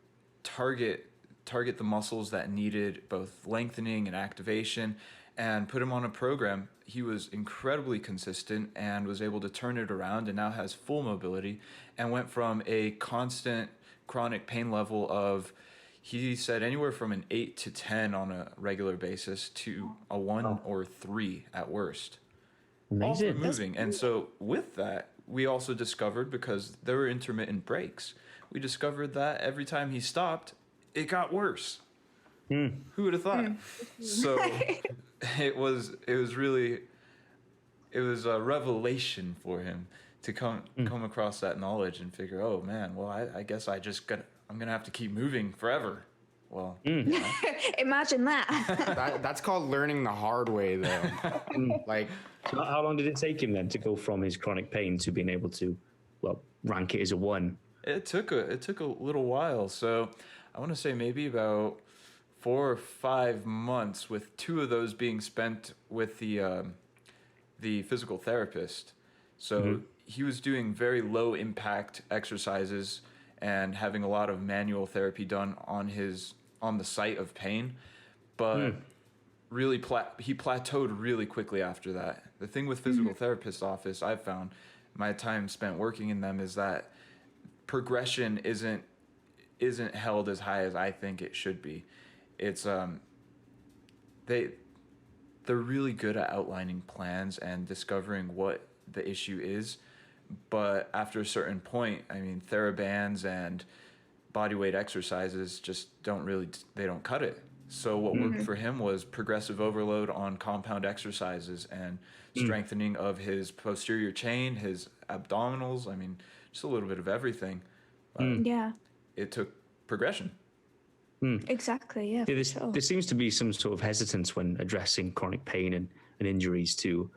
target the muscles that needed both lengthening and activation and put him on a program. He was incredibly consistent and was able to turn it around and now has full mobility and went from a constant chronic pain level of, he said, anywhere from an 8 to 10 on a regular basis to a 1 or 3 at worst. Amazing. All moving. And so with that, we also discovered, because there were intermittent breaks, we discovered that every time he stopped, it got worse. Who would have thought? So it was a revelation for him to come across that knowledge and figure, oh man, well, I guess I'm gonna have to keep moving forever. Well, imagine that. That's called learning the hard way, though. Like, so how long did it take him then to go from his chronic pain to being able to, well, rank it as a 1? It took a little while. So I want to say maybe about 4 or 5 months, with 2 of those being spent with the physical therapist. So he was doing very low impact exercises and having a lot of manual therapy done on the site of pain, but really he plateaued really quickly after that. The thing with physical therapist office, I've found, my time spent working in them, is that progression isn't held as high as I think it should be. It's they're really good at outlining plans and discovering what the issue is, but after a certain point, I mean, TheraBands and bodyweight exercises just don't cut it. So what worked for him was progressive overload on compound exercises and strengthening of his posterior chain, his abdominals. I mean, just a little bit of everything. Yeah, It took progression. exactly. Yeah, for sure. There seems to be some sort of hesitance when addressing chronic pain and injuries to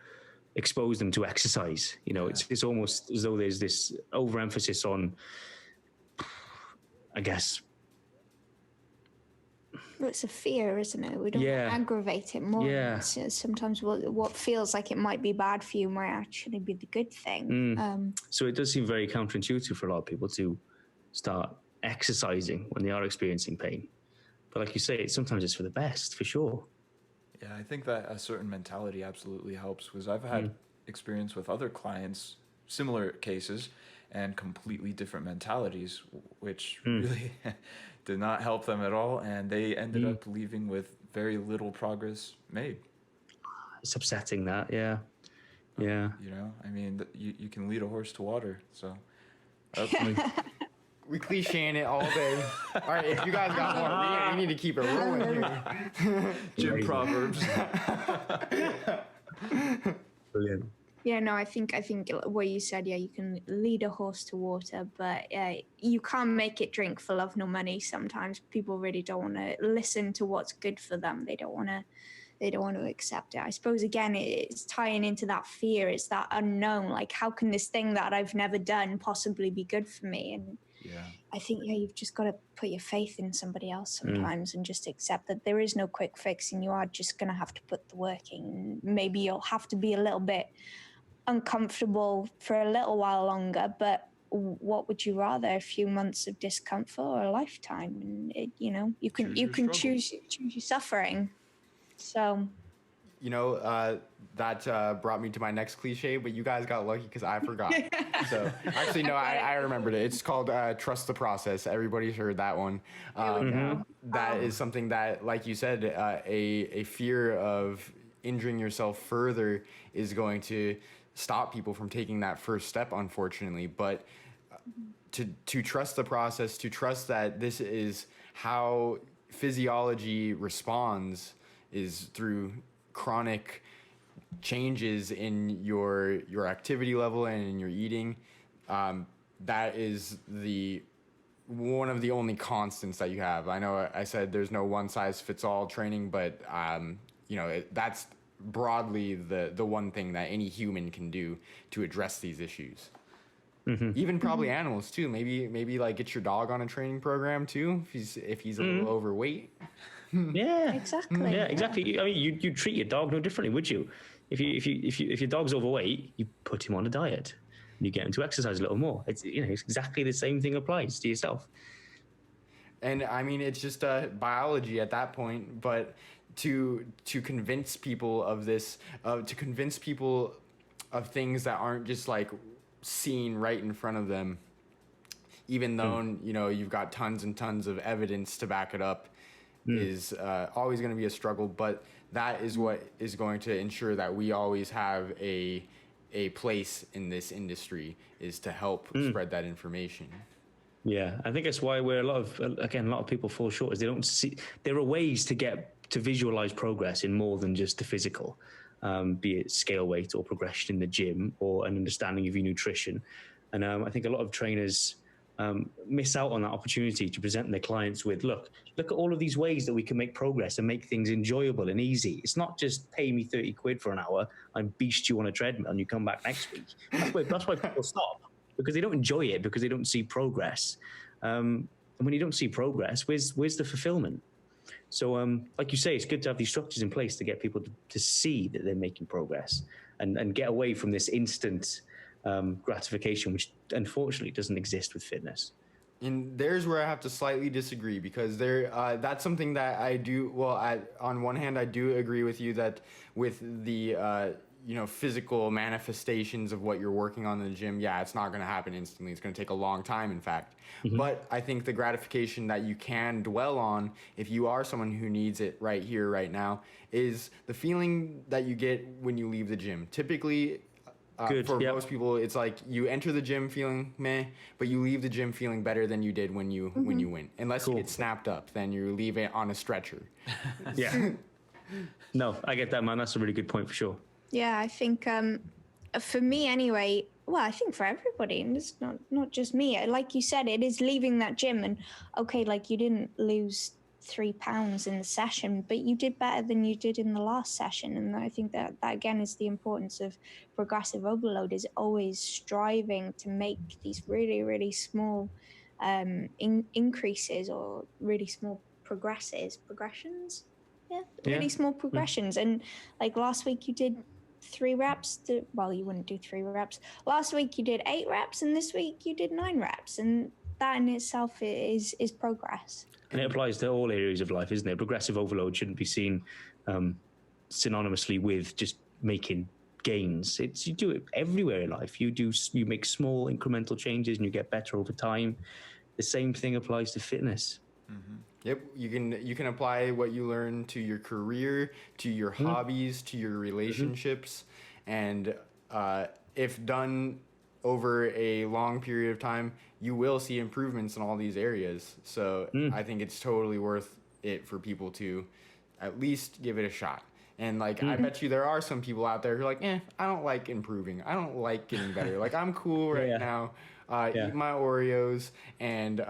expose them to exercise. You know, it's almost as though there's this overemphasis on, I guess. Well, it's a fear, isn't it? We don't aggravate it more. Yeah. Sometimes what feels like it might be bad for you might actually be the good thing. So it does seem very counterintuitive for a lot of people to start exercising when they are experiencing pain. But like you say, sometimes it's for the best, for sure. Yeah, I think that a certain mentality absolutely helps, because I've had experience with other clients, similar cases, and completely different mentalities, which really did not help them at all, and they ended up leaving with very little progress made. It's upsetting that, yeah. Yeah. You know, I mean, you can lead a horse to water, so... We clichéing it all day. All right, if you guys got more, we need to keep it rolling here. Gym proverbs. Brilliant. Yeah, no, I think what you said, you can lead a horse to water, but you can't make it drink for love nor money. Sometimes people really don't want to listen to what's good for them. They don't want to accept it. I suppose, again, it's tying into that fear. It's that unknown. Like, how can this thing that I've never done possibly be good for me? And I think, you've just got to put your faith in somebody else sometimes and just accept that there is no quick fix, and you are just going to have to put the work in. Maybe you'll have to be a little bit uncomfortable for a little while longer, but what would you rather, a few months of discomfort or a lifetime? And you can choose your suffering. So that brought me to my next cliche, but you guys got lucky because I forgot. So actually, no, I remembered it. It's called trust the process. Everybody's heard that one. That is something that, like you said, a fear of injuring yourself further is going to stop people from taking that first step, unfortunately. But to trust the process, to trust that this is how physiology responds, is through chronic changes in your activity level and in your eating. That is one of the only constants that you have. I know I said there's no one size fits all training, but that's broadly the one thing that any human can do to address these issues. Even probably animals too. Maybe like get your dog on a training program too if he's a little overweight. Yeah, exactly. Yeah, exactly. I mean, you treat your dog no differently, would you? If your dog's overweight, you put him on a diet. You get him to exercise a little more. It's exactly the same thing applies to yourself. And I mean, it's just biology at that point. But to convince people of this, to convince people of things that aren't just like seen right in front of them, even though you've got tons and tons of evidence to back it up, is always going to be a struggle. But that is what is going to ensure that we always have a place in this industry, is to help spread that information. Yeah, I think that's why a lot of people fall short, is they don't see there are ways to get to visualize progress in more than just the physical, be it scale weight or progression in the gym or an understanding of your nutrition. And I think a lot of trainers miss out on that opportunity to present their clients with, look at all of these ways that we can make progress and make things enjoyable and easy. It's not just pay me 30 quid for an hour and beast you on a treadmill and you come back next week. That's why people stop, because they don't enjoy it, because they don't see progress. And when you don't see progress, where's the fulfillment? So like you say, it's good to have these structures in place to get people to see that they're making progress and get away from this instant gratification, which unfortunately doesn't exist with fitness. And there's where I have to slightly disagree, because that's something that I do. Well, on one hand, I do agree with you that with the physical manifestations of what you're working on in the gym, it's not going to happen instantly. It's going to take a long time, in fact. But I think the gratification that you can dwell on, if you are someone who needs it right here, right now, is the feeling that you get when you leave the gym. Typically, Good. For Yep. most people, it's like you enter the gym feeling meh, but you leave the gym feeling better than you did when you went. Unless you Cool. get snapped up, then you leave it on a stretcher. Yeah. No, I get that, man. That's a really good point for sure. Yeah, I think for me anyway, well, I think for everybody, and it's not just me. Like you said, it is leaving that gym, and okay, like you didn't lose 3 pounds in the session, but you did better than you did in the last session. And I think that again is the importance of progressive overload, is always striving to make these really, really small increases or really small progressions. Yeah, really small progressions. And like last week you did 3 reps. Well, you wouldn't do 3 reps. Last week you did 8 reps, and this week you did 9 reps. And that in itself is progress. And it applies to all areas of life, isn't it? Progressive overload shouldn't be seen synonymously with just making gains. You do it everywhere in life. You make small incremental changes and you get better over time. The same thing applies to fitness. Mm-hmm. Yep, you can apply what you learn to your career, to your hobbies, to your relationships, and if done over a long period of time, you will see improvements in all these areas. So I think it's totally worth it for people to at least give it a shot. And like, I bet you there are some people out there who are like, I don't like improving. I don't like getting better. Like, I'm cool right now. Eat my Oreos and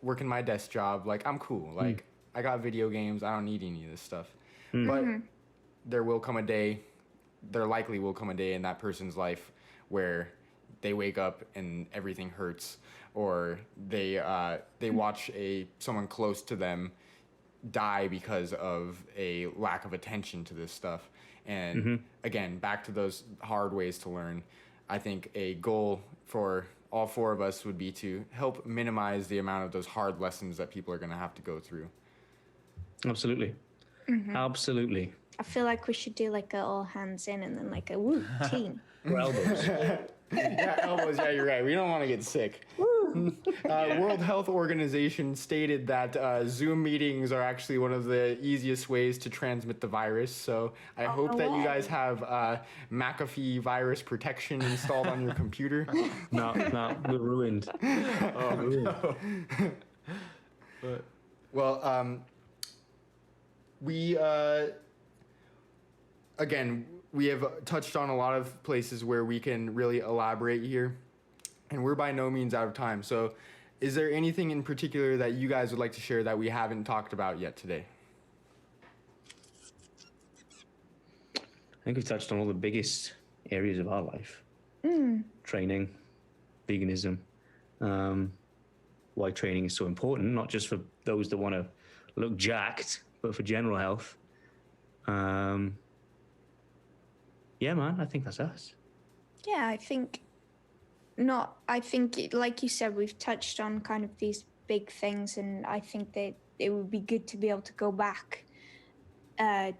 working my desk job. Like, I'm cool. Like, I got video games. I don't need any of this stuff. But there likely will come a day in that person's life where they wake up and everything hurts, or they watch someone close to them die because of a lack of attention to this stuff. And again, back to those hard ways to learn. I think a goal for all 4 of us would be to help minimize the amount of those hard lessons that people are going to have to go through. Absolutely. Absolutely. I feel like we should do like a all hands in and then like a woo team. Or elbows. Yeah, elbows. Yeah, you're right. We don't want to get sick. World Health Organization stated that Zoom meetings are actually one of the easiest ways to transmit the virus. So I hope that you guys have McAfee virus protection installed on your computer. No, we're ruined. No. Well, we again, we have touched on a lot of places where we can really elaborate here, and we're by no means out of time. So is there anything in particular that you guys would like to share that we haven't talked about yet today? I think we've touched on all the biggest areas of our life. Training, veganism, why training is so important, not just for those that want to look jacked, but for general health. Yeah, man, I think that's us. Yeah, I think like you said, we've touched on kind of these big things, and I think that it would be good to be able to go back and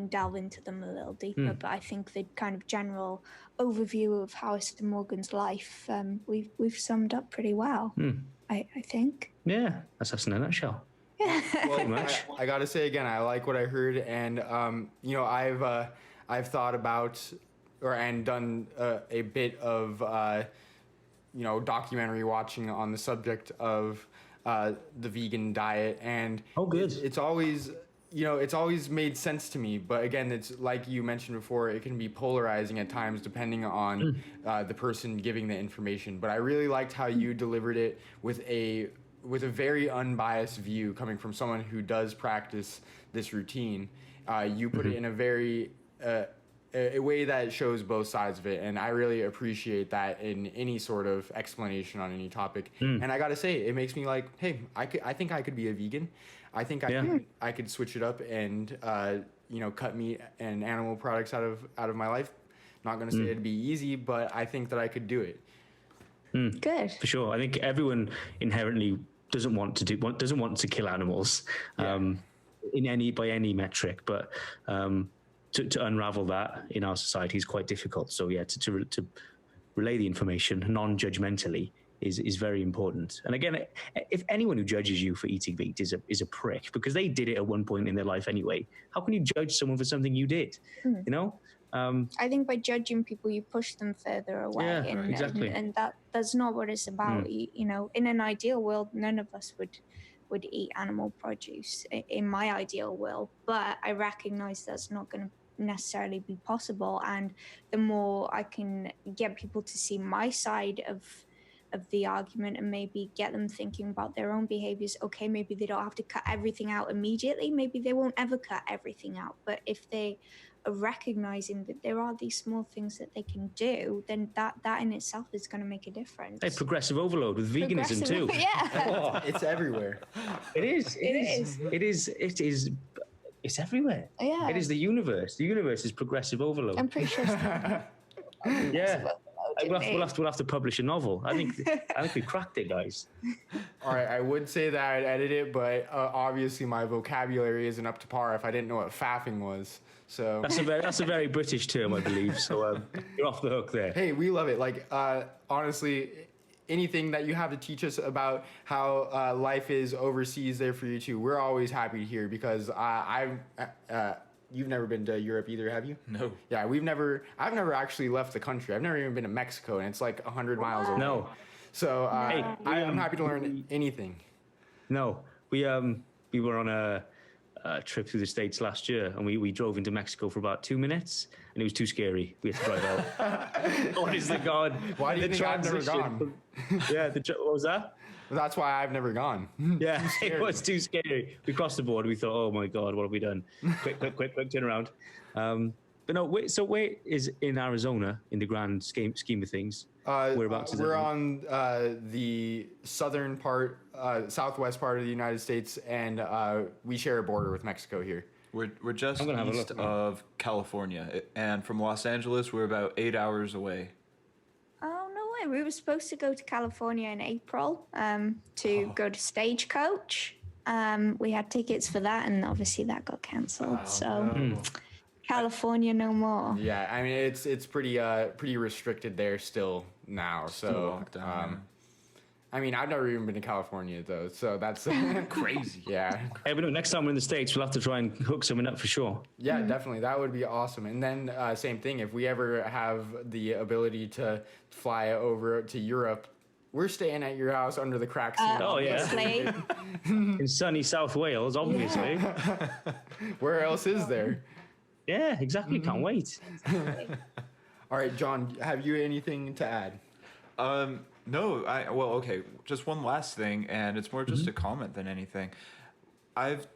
delve into them a little deeper. But I think the kind of general overview of Hawys and Morgan's life, we've summed up pretty well. I think. Yeah, that's us in a nutshell. Yeah. Well, I gotta say again, I like what I heard, and I've thought about and done a bit of documentary watching on the subject of the vegan diet, and good. It's always made sense to me, but again, it's like you mentioned before, it can be polarizing at times depending on the person giving the information. But I really liked how you delivered it with a very unbiased view coming from someone who does practice this routine. You put it in a very a way that shows both sides of it, and I really appreciate that in any sort of explanation on any topic. And I gotta say, it makes me like, hey, I think I could be a vegan. I think I could switch it up and cut meat and animal products out of my life. Not gonna say it'd be easy, but I think that I could do it. Good. For sure. I think everyone inherently doesn't want to kill animals by any metric, but to unravel that in our society is quite difficult. So yeah, to relay the information non-judgmentally is very important. And again, if anyone who judges you for eating meat is a prick, because they did it at one point in their life anyway, how can you judge someone for something you did? I think by judging people, you push them further away, Yeah, and, exactly. and that's not what it's about. You know, in an ideal world, none of us would eat animal produce in my ideal world, but I recognize that's not going to necessarily be possible. And the more I can get people to see my side of the argument and maybe get them thinking about their own behaviors, okay, maybe they don't have to cut everything out immediately, maybe they won't ever cut everything out, but if they are recognizing that there are these small things that they can do, then that in itself is going to make a difference. Hey, progressive overload with veganism too. Yeah. It's everywhere. It is. It's everywhere. Yeah. It is the universe. The universe is progressive overload. I'm pretty sure Yeah. We'll have to publish a novel. I think we cracked it, guys. All right, I would say that I'd edit it, but obviously my vocabulary isn't up to par if I didn't know what faffing was. So that's a very British term, I believe. So you're off the hook there. hey, we love it. Like honestly, anything that you have to teach us about how life is overseas there for you too, we're always happy to hear, because you've never been to Europe either, have you? No. Yeah, I've never actually left the country. I've never even been to Mexico, and it's like 100 miles away. No. So Hey, I'm happy to learn anything. No, we were on a trip through the States last year, and we drove into Mexico for about 2 minutes, and it was too scary. We had to drive out. Honest to God. Why do you The think I've never transition gone? Yeah, what was that? That's why I've never gone. Yeah, it was too scary. We crossed the border. We thought, oh my God, what have we done? Quick, turn around. But no, where is in Arizona in the grand scheme of things? Whereabouts is it? We're on the southern part, southwest part of the United States, and we share a border with Mexico here. We're just I'm gonna have a east look. of California, and from Los Angeles, we're about 8 hours away. Oh, no way. We were supposed to go to California in April to go to Stagecoach. We had tickets for that, and obviously that got cancelled. California no more. Yeah, I mean it's pretty restricted there still now. So locked down, I mean, I've never even been to California though, so that's Crazy. Yeah. Hey, but no, next time we're in the States, we'll have to try and hook something up for sure. Yeah, definitely. That would be awesome. And then same thing, if we ever have the ability to fly over to Europe, we're staying at your house under the crack sea. Oh, yeah. Obviously. In sunny South Wales, obviously. Where else is there? Yeah, exactly. Can't wait. All right, John, have you anything to add? No, okay. Just one last thing, and it's more just a comment than anything. I've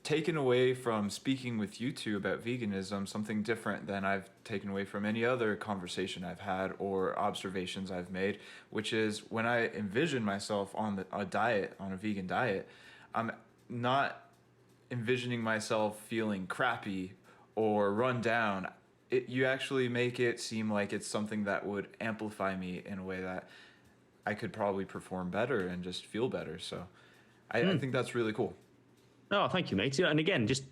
taken away from speaking with you two about veganism something different than I've taken away from any other conversation I've had or observations I've made, which is when I envision myself on a vegan diet, I'm not envisioning myself feeling crappy or run down. You actually make it seem like it's something that would amplify me in a way that I could probably perform better and just feel better. So I think that's really cool. Oh, thank you, mate. Yeah, and again, just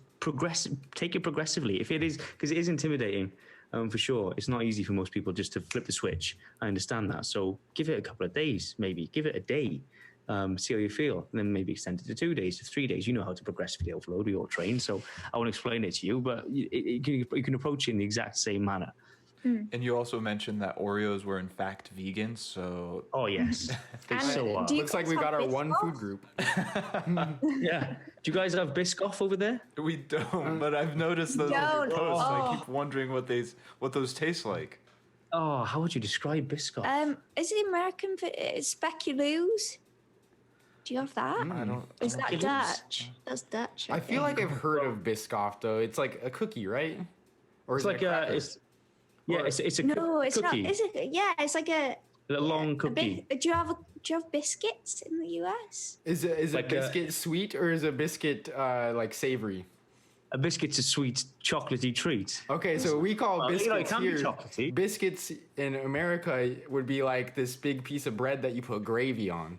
take it progressively. If it is, because it is intimidating, for sure. It's not easy for most people just to flip the switch. I understand that. So give it a couple of days, maybe. Give it a day. See how you feel, and then maybe extend it to 2 days, to 3 days. You know how to progressively overload. We all train, so I won't explain it to you, but you can approach it in the exact same manner. And you also mentioned that Oreos were in fact vegan, so... Oh, yes. They so are. Looks like we got our one food group. Yeah. Do you guys have Biscoff over there? We don't, but I've noticed those on your posts, and I keep wondering what those taste like. Oh, how would you describe Biscoff? Is it American for speculoos? Do you have that? I don't... Is that Dutch? That's Dutch. I feel like I've heard of Biscoff though. It's like a cookie, right? Or is It's like it a cracker? it's a No, it's cookie. not. Is it? Yeah, it's like a long cookie. Do you have biscuits in the US? Is a like biscuit sweet or is a biscuit like savory? A biscuit's a sweet, chocolatey treat. Okay, so we call biscuits it can be here. chocolatey. Biscuits in America would be like this big piece of bread that you put gravy on.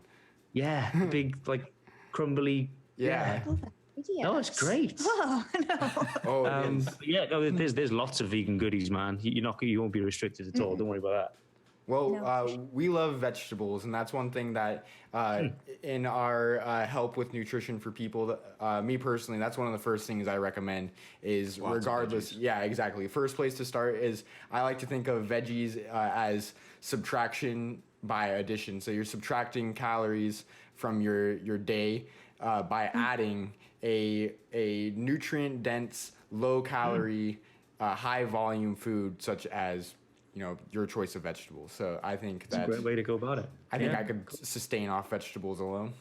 Yeah, big, like, crumbly. Yeah. No, it's great. Oh no. Oh, it is. Yeah, no, there's lots of vegan goodies, man. You won't be restricted at all. Don't worry about Well, No, for sure. we love vegetables, and that's one thing that in our help with nutrition for people, me personally, that's one of the first things I recommend is Lots of regardless. veggies. Yeah, exactly. First place to start is I like to think of veggies as subtraction by addition. So you're subtracting calories from your day by adding a nutrient dense, low calorie, high volume food such as your choice of vegetables. So I think It's a great way to go about it. I think I could sustain off vegetables alone.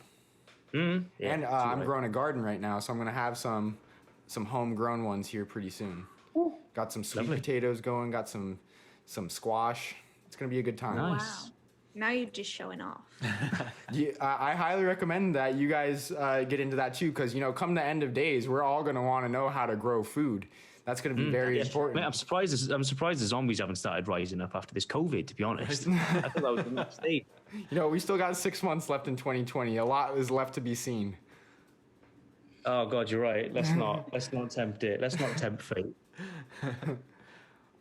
Yeah, And I'm growing a garden right now, so I'm gonna have some homegrown ones here pretty soon. Got some sweet Lovely. potatoes going. Got some squash. It's gonna be a good time. Nice. Wow. Now you're just showing off. Yeah, I highly recommend that you guys get into that too, because come the end of days, we're all gonna want to know how to grow food. That's gonna be very important. Mate, I'm surprised the zombies haven't started rising up after this COVID, to be honest. I thought that was the next stage. We still got 6 months left in 2020. A lot is left to be seen. Oh God, you're right. Let's not tempt it. Let's not tempt fate.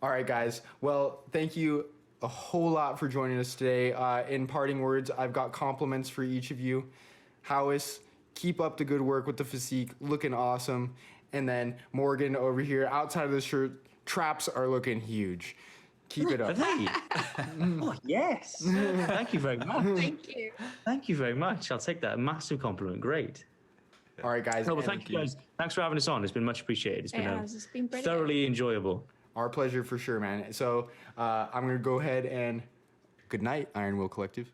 All right, guys. Well, thank you a whole lot for joining us today. In parting words, I've got compliments for each of you. Hawys, keep up the good work with the physique, looking awesome. And then Morgan over here, outside of the shirt, traps are looking huge. Keep it up. Hey. Oh yes. Thank you very much. Thank you. Thank you very much. I'll take that. Massive compliment. Great. All right, guys. No, well, thank you guys. Thanks for having us on. It's been much appreciated. It's been brilliant. thoroughly enjoyable. Our pleasure for sure, man. So I'm going to go ahead and good night, Iron Will Collective.